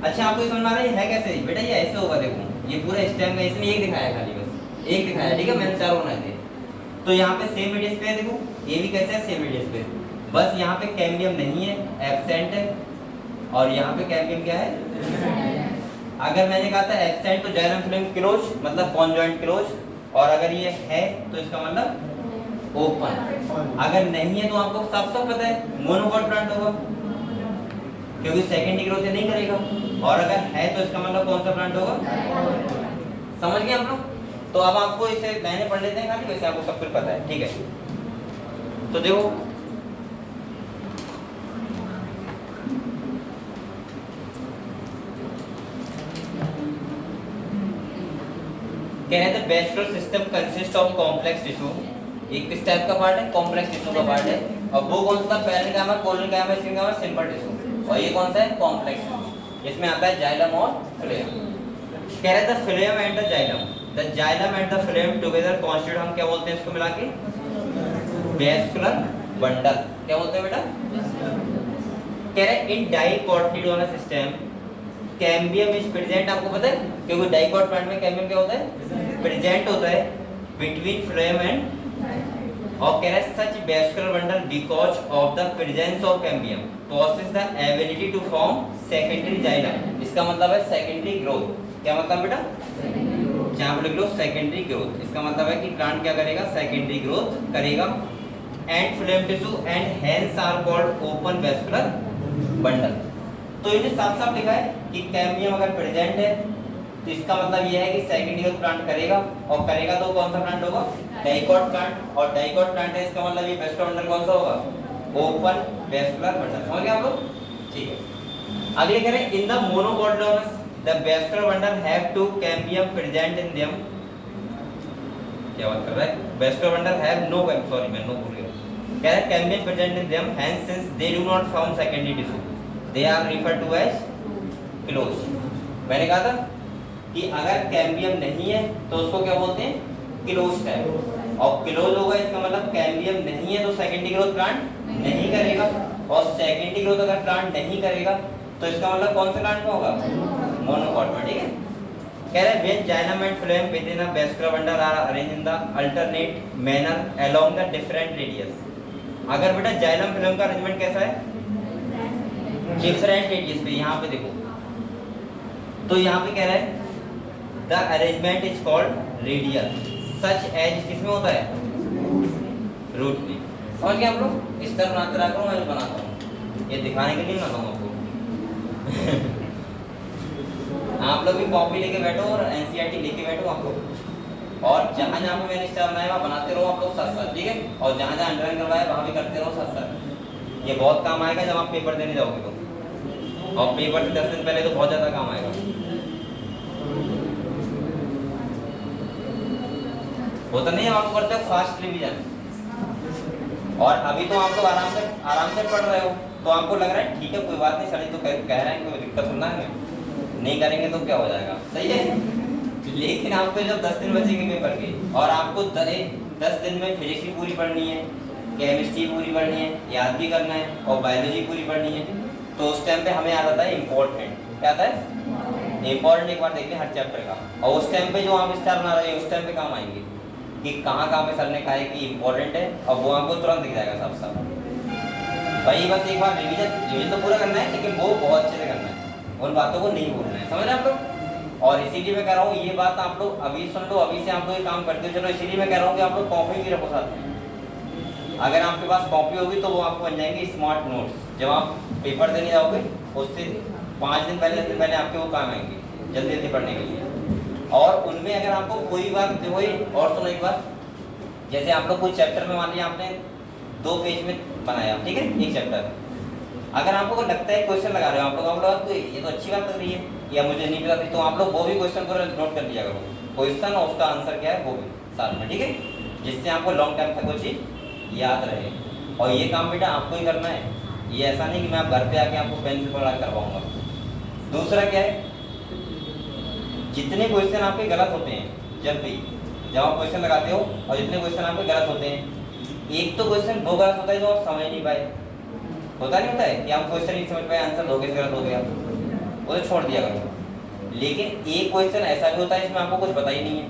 अच्छा आपको समझ में आ रहा है कैसे? बेटा ये ऐसे होगा, देखो ये पूरा स्टेम है, इसमें एक दिखाया खाली, बस एक दिखाया, ठीक है? मैंने 4 बनाए थे। तो यहाँ पे सेम रेडियस पे है, देखो ये भी कैसे है? सेम रेडियस पे, बस यहाँ पे कैम्बियम नहीं है, एब्सेंट है, और यहाँ पे कैम्बियम क्या है? अगर मैंने कहा था एब्सेंट तो जाइलम फिलोएम क्लोज मतलब कॉन्जॉइंट क्लोज, और अगर ये है तो इसका मतलब ओपन। अगर नहीं है तो आपको साफ साफ पता है मोनोकॉट प्लांट होगा, क्योंकि सेकेंडरी ग्रोथ नहीं करेगा। और अगर है तो इसका मतलब कौन सा प्लांट होगा? समझ गए आप लोग? तो अब आपको इसे लाइनें पढ़ लेते हैं खाली, वैसे आपको सब कुछ पता है, ठीक है। तो देखो कह रहे थे vascular system consist of complex tissue. एक किस टाइप का पार्ट है? कॉम्प्लेक्स टिश्यू का पार्ट है। और वो कौन सा? Parenchyma, collenchyma, mesenchyma, simple tissue. और ये कौन सा है? कॉम्प्लेक्स। इसमें आता है जाइलम और फ्लोएम। कह रहे थे phloem and the xylem, the xylem and the phloem together constitute, हम क्या बोलते हैं इसको मिला के? Vascular bundle. क्या बोलते हैं बेटा? कह रहे in dicotyledonous system cambium is present. आपको पता है क्योंकि डाइकोट प्लांट में कैम्बियम क्या होता है? प्रेजेंट होता है बिटवीन फ्लोएम एंड, और कह रहे such vascular bundle because of the presence of cambium possess the ability to form secondary xylem. इसका मतलब है सेकेंडरी ग्रोथ। क्या मतलब बेटा? जहां पर लिख लो सेकेंडरी ग्रोथ, इसका मतलब है कि प्लांट क्या करेगा? सेकेंडरी ग्रोथ करेगा। And phloem tissue and hence are called open vascular bundle. तो इन्हें साफ साफ लिखा है कि कैम्बियम अगर प्रेजेंट है तो इसका मतलब यह है कि सेकेंडरी ग्रोथ प्लांट करेगा, और करेगा तो कौन सा प्लांट होगा? Dicot plant. और डाइकोट प्लांट है, इसका मतलब ये वेस्कुलर बंडल कौन सा होगा? Open vascular bundle. समझ गए आप लोग? ठीक है। अगले कह रहे हैं in the monocotyledonous the vascular bundle have to cambium present in them. क्या बात कर रहा है? Vascular bundle have no, sorry मैं नो भूल गया। कह रहा है cambium present in them hence since they do not form secondary tissue they are referred to as closed. मैंने कहा था कि अगर कैम्बियम नहीं है तो उसको क्या बोलते हैं? Close type. और क्लोज होगा इसका मतलब कैम्बियम नहीं है तो सेकेंडरी ग्रोथ प्लांट नहीं करेगा, और सेकेंडरी ग्रोथ अगर प्लांट नहीं करेगा तो इसका मतलब कौन से प्लांट में होगा? मोनोकॉट में। ठीक है। कह रहे हैं when xylem and phloem within a vascular bundle are arranged in the alternate manner along the different radius. अगर बेटा जाइलम फ्लोएम का अरेंजमेंट कैसा है? डिफरेंट रेडियस पे। यहाँ पे देखो तो यहाँ पे कह रहा है the arrangement is called radial such as, किसमें होता है? रूट में। समझ गए आप लोग? इस तरह बनाते रहा करो, मैं बनाता हूँ, ये दिखाने के लिए बनाता हूँ आपको। आप लोग भी कॉपी लेके बैठो और एनसीईआरटी लेके बैठो आप लोग, और जहाँ जहाँ पे मैंने स्टार बनाया वहाँ बनाते रहो आप लोग साथ साथ। ठीक है। और जहाँ जहाँ अंडरलाइन करवाया वहाँ भी करते रहो साथ साथ। ये बहुत काम आएगा जब आप पेपर देने जाओगे तो, और पेपर से 10 दिन पहले तो बहुत ज्यादा काम आएगा। होता नहीं है आपको करते हो फास्ट रिवीजन, और अभी तो आप लोग आराम से पढ़ रहे हो, तो आपको लग रहा है ठीक है कोई बात नहीं, सर तो कह रहे हैं कोई दिक्कत होना है, नहीं करेंगे तो क्या हो जाएगा? सही है। लेकिन आपको जब 10 दिन बचेंगे पेपर के, और आपको 10 दिन में फिजिक्स भी पूरी पढ़नी है, केमिस्ट्री पूरी पढ़नी है, याद भी करना है, और बायोलॉजी पूरी पढ़नी है, तो उस टाइम पे हमें याद आता है इम्पोर्टेंट। क्या आता है? इम्पोर्टेंट। एक बार देखते हैं हर चैप्टर का, और उस टाइम पे जो आप स्टार बना रहे हैं उस टाइम पे काम आएंगे कि कहाँ कहाँ पे सर ने कहा है कि इम्पोर्टेंट है, और वो आपको तुरंत दिख जाएगा साफ साफ। भाई बस एक बार रिवीजन तो पूरा करना है, लेकिन वो बहुत अच्छे से करना है, उन बातों को नहीं भूलना है। समझ रहे हैं आप लोग? और इसीलिए मैं कह रहा हूँ ये बात आप लोग अभी सुन लो, अभी से आप लोग ये काम करते हो चलो। इसीलिए मैं कह रहा हूँ कि आप लोग कॉपी भी रखो साथ में। अगर आपके पास कॉपी होगी तो वो आपको बन जाएंगे स्मार्ट नोट्स। जब आप पेपर देने जाओगे उससे 5 दिन पहले 10 दिन पहले आपके वो काम आएंगे जल्दी जल्दी पढ़ने के लिए। और उनमें अगर आपको कोई बात वही, और सुनो एक बात, जैसे आप लोग कोई चैप्टर में मान लिया आपने 2 पेज में बनाया, ठीक है, एक चैप्टर, अगर आपको लगता है क्वेश्चन लगा रहे हो आप लोग ये तो अच्छी बात कर रही है या मुझे नहीं पता थी, तो आप लोग वो भी क्वेश्चन को नोट कर लिया करो, क्वेश्चन और उसका आंसर क्या है वो भी साथ में, ठीक है, जिससे आपको लॉन्ग टाइम तक वो चीज़ याद रहे। और ये काम बेटा आपको ही करना है, ये ऐसा नहीं कि मैं आप घर पे आके आपको पेन से पढ़ा करवाऊंगा। दूसरा क्या है, जितने क्वेश्चन आपके गलत होते हैं जब आप क्वेश्चन लगाते हो, और जितने क्वेश्चन आपके गलत होते हैं, एक तो क्वेश्चन वो गलत होता है जो आप समझ नहीं पाए, होता नहीं होता है कि आप क्वेश्चन नहीं समझ पाए, आंसर धोखे से गलत हो गया, वो तो छोड़ दिया करो। लेकिन एक क्वेश्चन ऐसा भी होता है जिसमें आपको कुछ पता ही नहीं है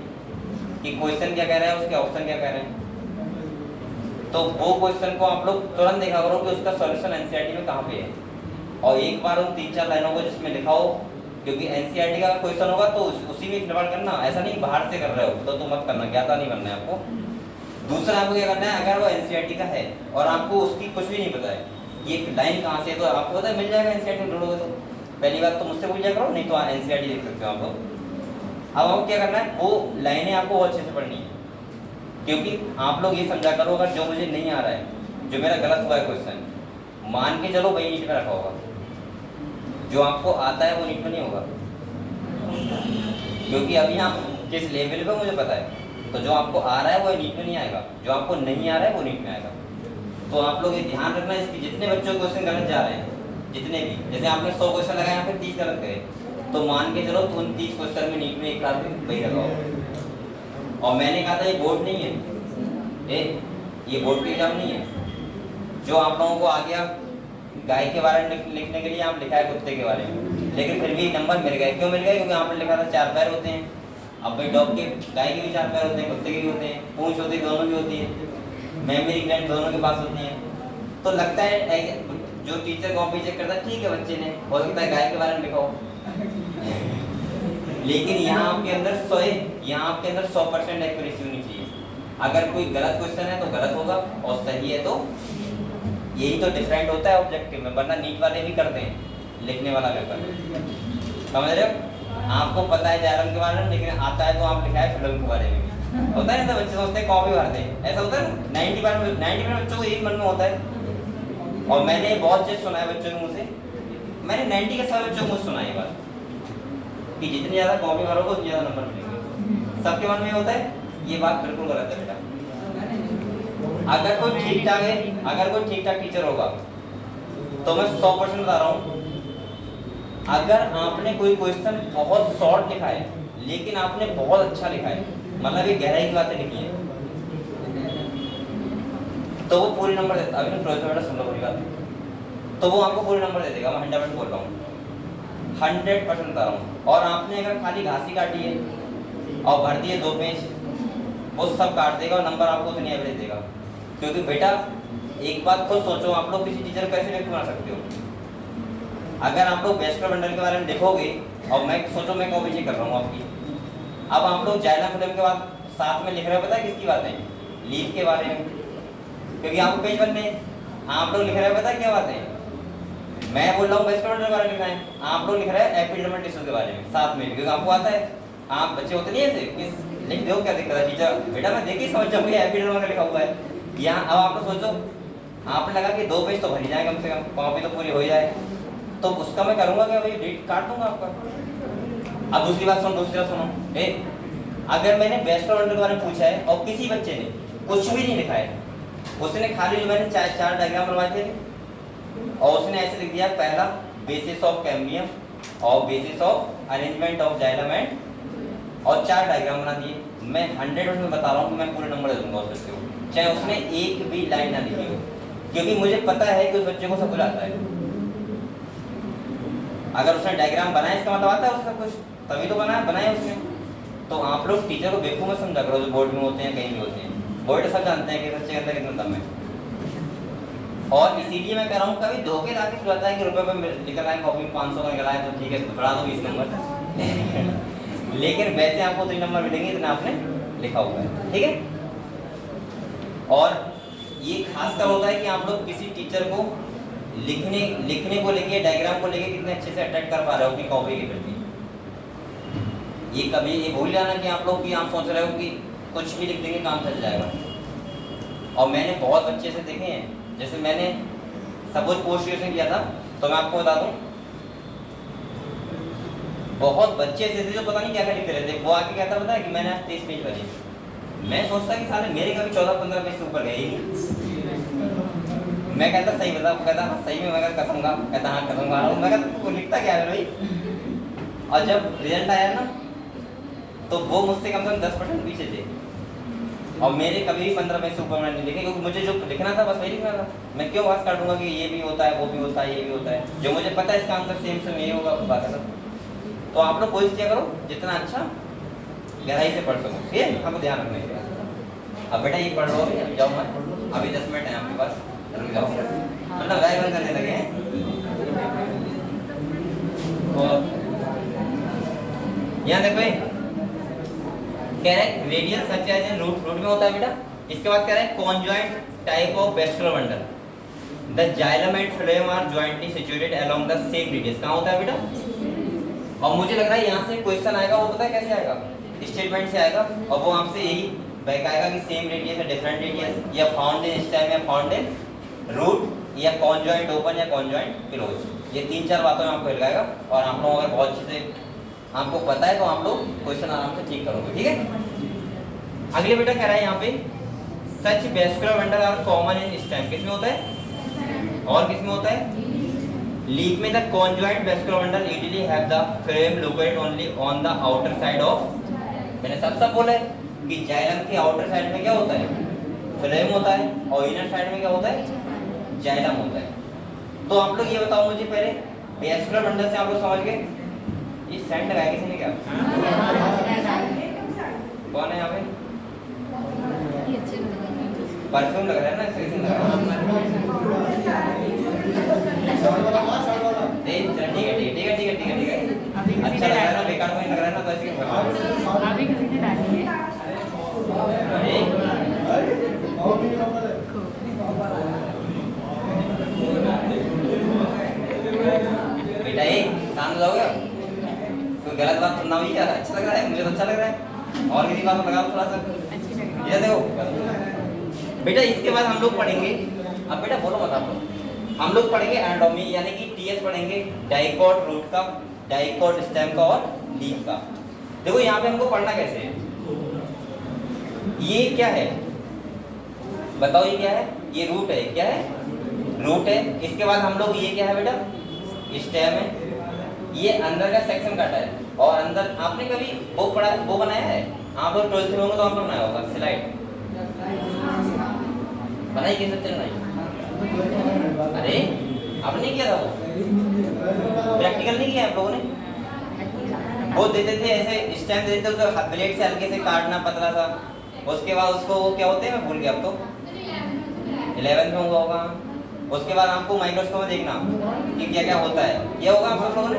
कि क्वेश्चन क्या कह रहा है, उसके ऑप्शन क्या कह रहे हैं, तो वो क्वेश्चन को आप लोग तुरंत देखा करो कि उसका सॉल्यूशन एनसीईआरटी में कहाँ पे है। और एक बार उन 3-4 लाइनों को जिसमें लिखा हो क्योंकि एनसीईआरटी का क्वेश्चन होगा तो उसी में इस्तेमाल करना, ऐसा नहीं बाहर से कर रहे हो तो मत करना, ज्ञाता नहीं बनना है आपको। दूसरा आपको क्या करना है, अगर वो एनसीईआरटी का है और आपको उसकी कुछ भी नहीं पता है ये लाइन कहाँ से है, तो आपको पता है मिल जाएगा एनसीईआरटी में ढूंढोगे तो। पहली बात तो मुझसे पूछ जाया करो, नहीं तो एनसीईआरटी देख सकते हो आप लोग। अब आपको क्या करना है, वो लाइनें आपको अच्छे से पढ़नी है, क्योंकि आप लोग ये समझा करो अगर जो मुझे नहीं आ रहा है, जो मेरा गलत हुआ है क्वेश्चन, मान के चलो वही नीट में रखा होगा, जो आपको आता है वो नीट में नहीं होगा, क्योंकि अभी आप किस लेवल पे मुझे पता है, तो जो आपको आ रहा है वो नीट में नहीं आएगा, जो आपको नहीं आ रहा है वो नीट में आएगा। तो आप लोग ये ध्यान रखना इसकी, जितने बच्चों के क्वेश्चन गलत जा रहे हैं, जितने भी, जैसे आपने 100 क्वेश्चन लगाए फिर 30 गलत गए, तो मान के चलो तो उन 30 क्वेश्चन में नीट में एक आध वही लगा होगा। और मैंने कहा था ये बोर्ड नहीं है, ये बोर्ड की एग्जाम नहीं है। जो आप लोगों को आ गया गाय के बारे में लिखने के लिए आप लिखा है कुत्ते के बारे में, लेकिन फिर भी नंबर मिल गए, क्यों मिल गए, क्योंकि आपने लिखा था 4 पैर होते हैं। अब भाई डॉग के, गाय के भी 4 पैर होते हैं, कुत्ते के भी होते हैं, पूंछ होती है, दोनों की होती है, मेमोरी ग्लैंड दोनों के पास होती है। तो लगता है जो टीचर कॉपी चेक करता है, ठीक है बच्चे ने हो सकता है गाय के बारे में लिखा हो, लेकिन यहाँ आपके अंदर 100% एक्यूरेसी होनी चाहिए। अगर कोई गलत क्वेश्चन है तो गलत होगा और सही है तो, यही तो डिफरेंट होता है ऑब्जेक्टिव में, वरना नीट वाले भी करते हैं लिखने वाला पेपर, समझ रहे हो। आपको पता है जायराम के बारे में, लेकिन आता है तो आप लिखा है फिल्म के बारे में, होता है ना, तो बच्चे सोचते हैं कॉपी भरते हैं, ऐसा होता है ना। 90% बच्चों को यही मन में होता है। और मैंने बहुत चीज सुना है बच्चों के मुँह से, मैंने 90 के सब बच्चों को मुझे सुना है ये बात कि जितनी ज़्यादा कॉपी भरोगे उतनी ज़्यादा नंबर मिलेंगे। सबके मन में होता है, ये बात बिल्कुल गलत है बेटा। अगर कोई ठीक ठाक है, अगर कोई ठीक ठाक टीचर होगा तो मैं 100% बता रहा हूँ, अगर आपने कोई क्वेश्चन बहुत शॉर्ट लिखा है लेकिन आपने बहुत अच्छा लिखा है, मतलब ये गहराई की बातें लिखी है, तो वो पूरे नंबर देता। अभी प्रोफेसर बेटा सुन लो पूरी बात, तो वो आपको पूरे नंबर दे देगा। मैं 100% बोल रहा हूँ, 100% बता रहा हूँ। और आपने अगर खाली घास ही काटी है और भर दिए 2 पेज, वो सब काट देगा और नंबर आपको उतनी एवरेज देगा। क्योंकि बेटा एक बात खुद सोचो, आप लोग किसी टीचर को कैसे व्यक्त बना सकते हो? अगर आप लोग वेस्टर बंडल के बारे में लिखोगे और मैं सोचो मैं कॉपी चेक कर रहा हूँ आपकी, अब आप लोग जायला फिल्म के बाद साथ में लिख रहे हो, पता है किसकी बात है? लीव के बारे में, क्योंकि आपको पेज बनने, आप लोग लिख रहे हो पता है क्या बात है? मैं बोल रहा हूँ वेस्टर बंडल के बारे में लिखना है, आप लोग लिख रहे हैं एपिडर्मल टिश्यू के बारे में साथ में, क्योंकि आपको आता है। आप बच्चे होते नहीं ऐसे, लिख दो क्या दिक्कत है टीचर, बेटा मैं देखिए समझ जाऊँ एपिडर्मल का लिखा हुआ है यहाँ। अब आप लोग सोचो, आपने लगा कि 2 पेज तो भर ही जाए कम से कम, कॉपी तो पूरी हो जाए, तो उसका मैं करूँगा क्या भाई, डेट काट दूंगा आपका। अब दूसरी बात सुनो, अगर मैंने वेस्टर बंडल के बारे में पूछा है और किसी बच्चे ने कुछ भी नहीं लिखा है, उसने खाली जो मैंने 4 डायग्राम बनवाए थे और उसने ऐसे लिख दिया, पहला बेसिस ऑफ कैम्बियम और basis of arrangement of xylem and, और 4 डायग्राम बना दिए, मैं 100% बता रहा हूँ कि मैं पूरे नंबर दे दूंगा उस बच्चे को, चाहे उसने एक भी लाइन ना लिखी हो, क्योंकि मुझे पता है कि उस बच्चे को सब कुछ आता है। अगर उसने डायग्राम बनाया इसका मतलब आता है उसका कुछ, तभी तो बनाया उसने। तो आप लोग टीचर को बेवकूफ मत समझा करो, जो बोर्ड में होते हैं कहीं भी होते हैं, बोर्ड सब जानते हैं कि बच्चे के अंदर कितना दम है। और इसीलिए मैं कह रहा हूँ, कभी धोखे लाके सुनाता है कि रुपए पे निकल आए, कॉपी में 500 का निकल आए तो ठीक है बढ़ा दो 20 नंबर लेकिन वैसे आपको 3 नंबर मिलेंगे इतना आपने लिखा हुआ है, ठीक है। और ये खास कर होता है कि आप लोग किसी टीचर को लिखने को लेके, डायग्राम को लेके कितने अच्छे से अटैक कर पा रहे हो अपनी कॉपी के प्रति। ये कभी ये भूल जाना कि आप लोग, कि आप सोच रहे हो कि कुछ भी लिख देंगे काम चल जाएगा। और मैंने बहुत बच्चे से देखे हैं, जैसे मैंने सपोज पोस्ट ग्रेजुएशन किया था, तो मैं आपको बता दूं बहुत बच्चे ऐसे थे जो पता नहीं क्या क्या लिखते रहते। वो आके कहता पता है कि मैंने आज 23 पेज भरे। मैं सोचता कि साले मेरे कभी 14-15 पेज से ऊपर गए ही नहीं। मैं कहता सही बता, वो कहता हाँ सही में, मैं कहता कसम का, कहता हाँ कसम का। मैं कहता तू लिखता क्या है भाई? और जब रिजल्ट आया ना, तो वो मुझसे कम से कम 10% पीछे थे और मेरे कभी भी 15 पेज से ऊपर मैंने नहीं लिखे, क्योंकि मुझे जो लिखना था बस वही लिखना था। मैं क्यों बात काटूंगा कि ये भी होता है, वो भी होता है, ये भी होता है, जो मुझे पता है इसका आंसर सेम ये होगा, बात है। तो आप लोग कोशिश किया करो जितना अच्छा गहराई से पढ़ सको, ठीक है, हमको ध्यान रखना है। अब बेटा ये पढ़ लो, अभी जाओ मत, अभी 10 मिनट है आपके पास, रुक जाओ, मतलब गाय बंद करने लगे हैं। यहाँ देखो ये कह रहा है radial such as in root, root में होता है बेटा। इसके बाद कह रहा है conjoint type of vascular bundle, the xylem and phloem are jointly situated along the same radius. कहाँ होता है बेटा? और मुझे लग रहा है यहाँ से क्वेश्चन आएगा, वो पता है कैसे आएगा? स्टेटमेंट से आएगा, और वो आपसे यही आएगा कि सेम रेडियस है डिफरेंट रेडियस, या फाउंड इन स्टेम या फाउंड इन रूट, या कॉन्जॉइंट ओपन या कॉन्जॉइंट क्लोज। ये 3-4 बातों में आपको लगाएगा, और आप लोग अगर बहुत चीजें आपको पता है तो आप लोग क्वेश्चन आराम से ठीक करोगे, ठीक है। अगले बेटा कह रहा है यहाँ पे such vascular bundle are common in stem, किसमें होता है और किसमें होता है? लीफ में the conjoint vascular bundle usually have the phloem located only on the outer side of, मैंने सब बोला है कि जाइलम के आउटर साइड में क्या होता है? फ्रेम होता है, और इनर साइड में क्या होता है? जाइलम होता है। तो आप लोग ये बताओ मुझे पहले, वेस्कुलर बंडल से आप लोग समझ गए? ये सेंट लगाया किसी ने क्या? कौन है यहाँ पे? परफ्यूम लग रहा है ना, इससे किसी ने लगाया? ठीक है। अच्छा लग रहा है ना, बेकार कोई लग रहा है ना, तो ऐसे क्यों कर रहा है? अभी किसी ने डाली है। बेटा ये शांत जाओगे? कोई गलत बात सुनना हुई क्या? अच्छा लग रहा है, मुझे तो अच्छा लग रहा है, और किसी बात में लगाओ थोड़ा सा। ये देखो बेटा, इसके बाद हम लोग पढ़ेंगे, अब बेटा बोलो मत आप लोग, हम लोग पढ़ेंगे एनाटॉमी, यानी कि टीएस पढ़ेंगे, डाइकॉट रूट का, डाइकॉट स्टेम का और लीफ का। देखो यहाँ पे हमको पढ़ना कैसे है, ये क्या है बताओ? ये क्या है? ये रूट है, क्या है? रूट है। इसके बाद हम लोग, ये क्या है बेटा? स्टेम है। ये अंदर का सेक्शन काटा है, और अंदर आपने कभी वो पढ़ा, वो बनाया है आप लोग 12th में होंगे तो आपने बनाया होगा स्लाइड, बनाई कैसे चल रही? अरे आपने नहीं किया था वो? प्रैक्टिकल नहीं किया आप लोगों ने? वो देते थे ऐसे स्टेम देते थे, उसको ब्लेड से हल्के से काटना पतला सा, उसके बाद उसको वो क्या होते हैं मैं भूल गया, अब तो 11th में हुआ होगा। उसके बाद आपको माइक्रोस्कोप में देखना कि क्या क्या होता है, ये होगा आप सब लोगों ने?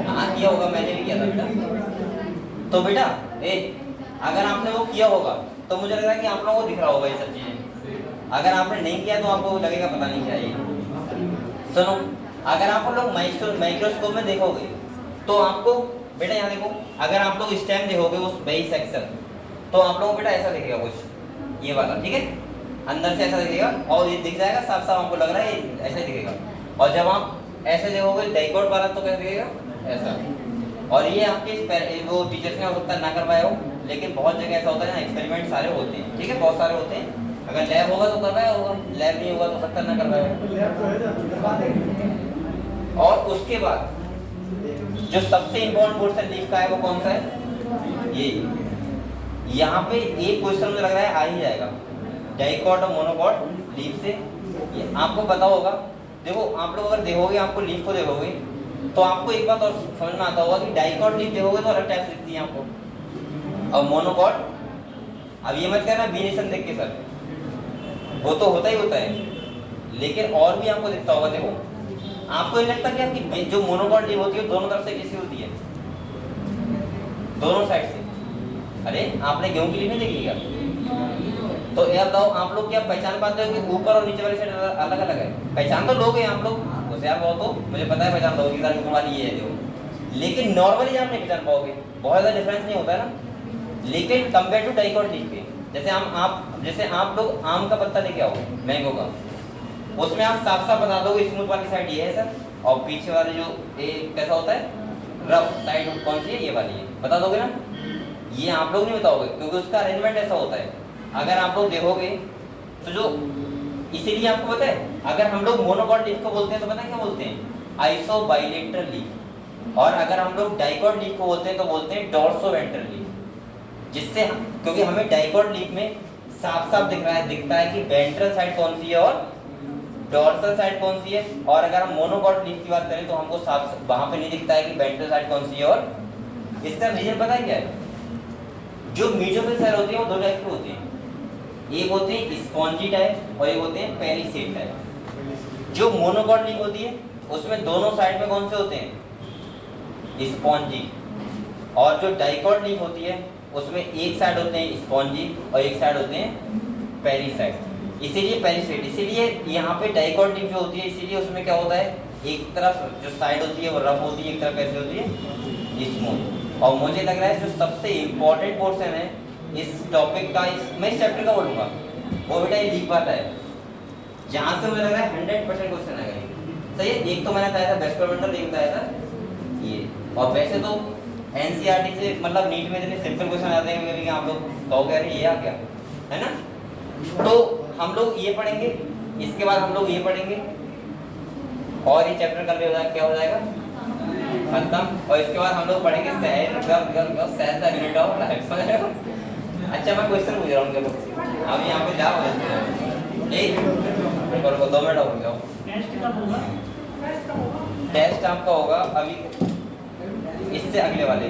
हाँ किया होगा, मैंने भी किया था बेटा। तो बेटा अगर आपने वो किया होगा तो मुझे लग रहा है कि आप लोगों को दिख रहा होगा ये सब चीजें। अगर आपने नहीं किया तो आपको लगेगा पता नहीं क्या है। सुनो, अगर आप लोग माइक्रोस्कोप में देखोगे तो आपको बेटा, यहाँ देखो, अगर आप लोग स्टेम देखोगे उस बेस सेक्शन, तो आप लोगों को बेटा ऐसा दिखेगा कुछ, ये वाला, ठीक है? अंदर से ऐसा दिखेगा, और ये दिख जाएगा साफ साफ, आपको लग रहा है ये ऐसे दिखेगा। और जब आप ऐसे देखोगे डाइकॉट वाला तो कैसे दिखेगा? ऐसा। और ये आपके वो टीचर्स ने हो सकता है ना कर पाए हो, लेकिन बहुत जगह ऐसा होता है ना, एक्सपेरिमेंट सारे होते हैं, ठीक है? बहुत सारे होते हैं। अगर लैब होगा तो करवाया होगा, लैब नहीं होगा तो सकता ना करवाया होगा। और उसके बाद जो सबसे इम्पोर्टेंट पोर्शन लीफ का है वो कौन सा है? ये यहाँ पे एक क्वेश्चन मुझे लग रहा है आ ही जाएगा, डाइकॉट और मोनोकॉट लीफ से। ये आपको पता होगा। देखो आप लोग अगर देखोगे, आपको लीफ को देखोगे तो आपको एक बात और समझ में आता होगा कि डाइकॉट लीफ देखोगे तो अलग टाइप से दिखती है आपको, और मोनोकॉट, अब ये मत कहना बीनेशन देख के सर, वो तो होता ही होता है, लेकिन और भी आपको दिखता होगा। देखो आपको ये लगता है कि आपकी जो मोनोकॉट लीफ होती है दोनों तरफ से कैसी होती है? दोनों साइड से। अरे आपने गेहूं की लीफ नहीं देखी क्या? तो ये बताओ, आप लोग क्या पहचान पाते हो कि ऊपर और नीचे वाली साइड अलग अलग है? पहचान तो लोगे आप लोग, होशियार बहुत हो, मुझे पता है पहचान लोगे कि सर तुम्हारी ये है जो, लेकिन नॉर्मली आप नहीं पहचान पाओगे, बहुत ज़्यादा डिफरेंस नहीं होता है ना। लेकिन कंपेयर टू डाइकॉट लीफ के, जैसे आप लोग आम का पत्ता लेके आओ, मैंगो का, उसमें आप साफ साफ बता दोगे स्मूथ वाली साइड ये है सर, और पीछे वाली जो कैसा होता है रफ साइड कौन सी है? ये वाली है, बता दोगे ना? ये आप लोग नहीं बताओगे क्योंकि उसका अरेंजमेंट ऐसा होता है। अगर आप लोग देखोगे तो जो, इसीलिए आपको पता है अगर हम लोग मोनोकॉट लीफ को बोलते हैं तो पता है क्या बोलते हैं? आइसोबाइलेटरल लीफ। और अगर हम लोग डाइकॉट लीफ को बोलते हैं तो बोलते हैं डॉर्सोवेंट्रल लीफ। जिससे क्योंकि हमें डाइकॉट लीफ में साफ साफ दिखता है कि वेंट्रल साइड कौन सी है और डॉर्सल साइड कौन सी है। और अगर हम मोनोकॉट लीफ की बात करें तो हमको साफ वहां पे नहीं दिखता है कि वेंट्रल साइड कौन सी है। और इसका रीजन पता है क्या है? जो मीजोफिल सेल होती है वो दो टाइप की होती है, एक होते हैं स्पॉन्जी टाइप और एक होते हैं पेरिसेट टाइप। जो मोनोकॉट लीफ होती है उसमें दोनों साइड में कौन से होते हैं? स्पॉन्जी। और जो डाइकॉट लीफ होती है उसमें एक साइड होते हैं स्पॉन्जी और एक साइड होते हैं पेरिसाइड, इसीलिए पेरिसाइड। इसीलिए यहाँ पे डाइकॉट लीफ जो होती है, इसीलिए उसमें क्या होता है, एक तरफ जो साइड होती है वो रफ होती है, एक तरफ कैसे होती है, स्मूथ। और मुझे लग रहा है जो सबसे इम्पोर्टेंट पोर्शन है इस टॉपिक का, मैं इस चैप्टर का बोलूँगा, वो बेटा ये लीफ पार्ट है, जहाँ से मुझे लग रहा है 100% क्वेश्चन आएगा। सही है। एक तो मैंने बताया था वेस्टरमेंटल, एक बताया था ये। और वैसे तो एनसीईआरटी से मतलब नीट में इतने सिंपल क्वेश्चन आते हैं कि आप लोग तो कह रहे हैं ये आ गया, है ना। तो हम लोग ये पढ़ेंगे, इसके बाद हम लोग ये पढ़ेंगे और ये चैप्टर कर लिया क्या हो जाएगा खत्म। और इसके बाद हम लोग पढ़ेंगे सहसा यूनिट ऑफ लाइफ। अच्छा मैं क्वेश्चन पूछ रहा हूँ देखो, अब यहाँ पे जाओ एक 2 मिनट हो गया। टेस्ट आपका होगा अभी इससे अगले वाले,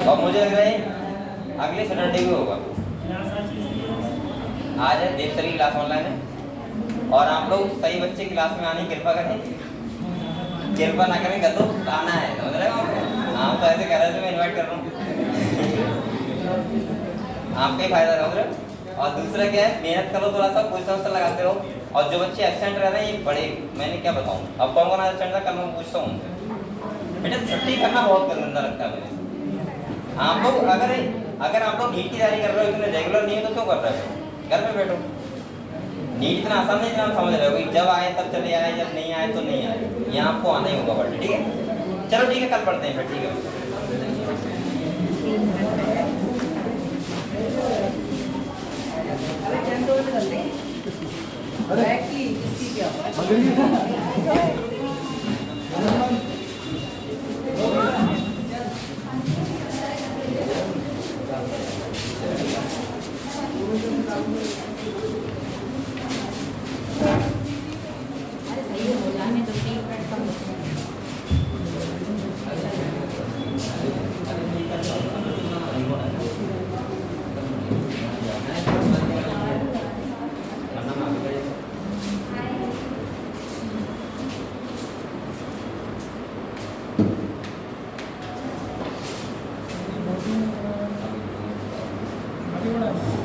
और मुझे लग रहा है अगले सैटरडे भी होगा। आज है देवसर की क्लास ऑनलाइन है, और आप लोग सही बच्चे क्लास में आने की कृपा करें, कृपा ना करें तो आना है, समझ रहे हो। आप तो ऐसे कह रहे थे, मैं इन्वाइट कर रहा हूँ, आपका ही फायदा समझ रहे हो। और दूसरा क्या है, मेहनत करो थोड़ा सा, क्वेश्चन आंसर लगाते रहो। और जो बच्चे एब्सेंट रह रहे हैं ये बड़े, मैंने क्या बताऊँ, अब कौन कौन एब्सेंट था कल मैं पूछता हूँ बेटा, छुट्टी करना बहुत गंदा लगता है मुझे। आप लोग अगर आप लोग नीट की तैयारी कर रहे हो, इतने रेगुलर नहीं है तो क्यों कर रहे हो, घर में बैठो। नीट इतना आसान नहीं, इतना समझ रहे हो कि जब आए तब चले आए, जब नहीं आए तो नहीं आए, यहाँ आपको आना ही होगा पढ़ने, ठीक है। चलो ठीक है, कल पढ़ते हैं फिर, ठीक है। अभी बड़ा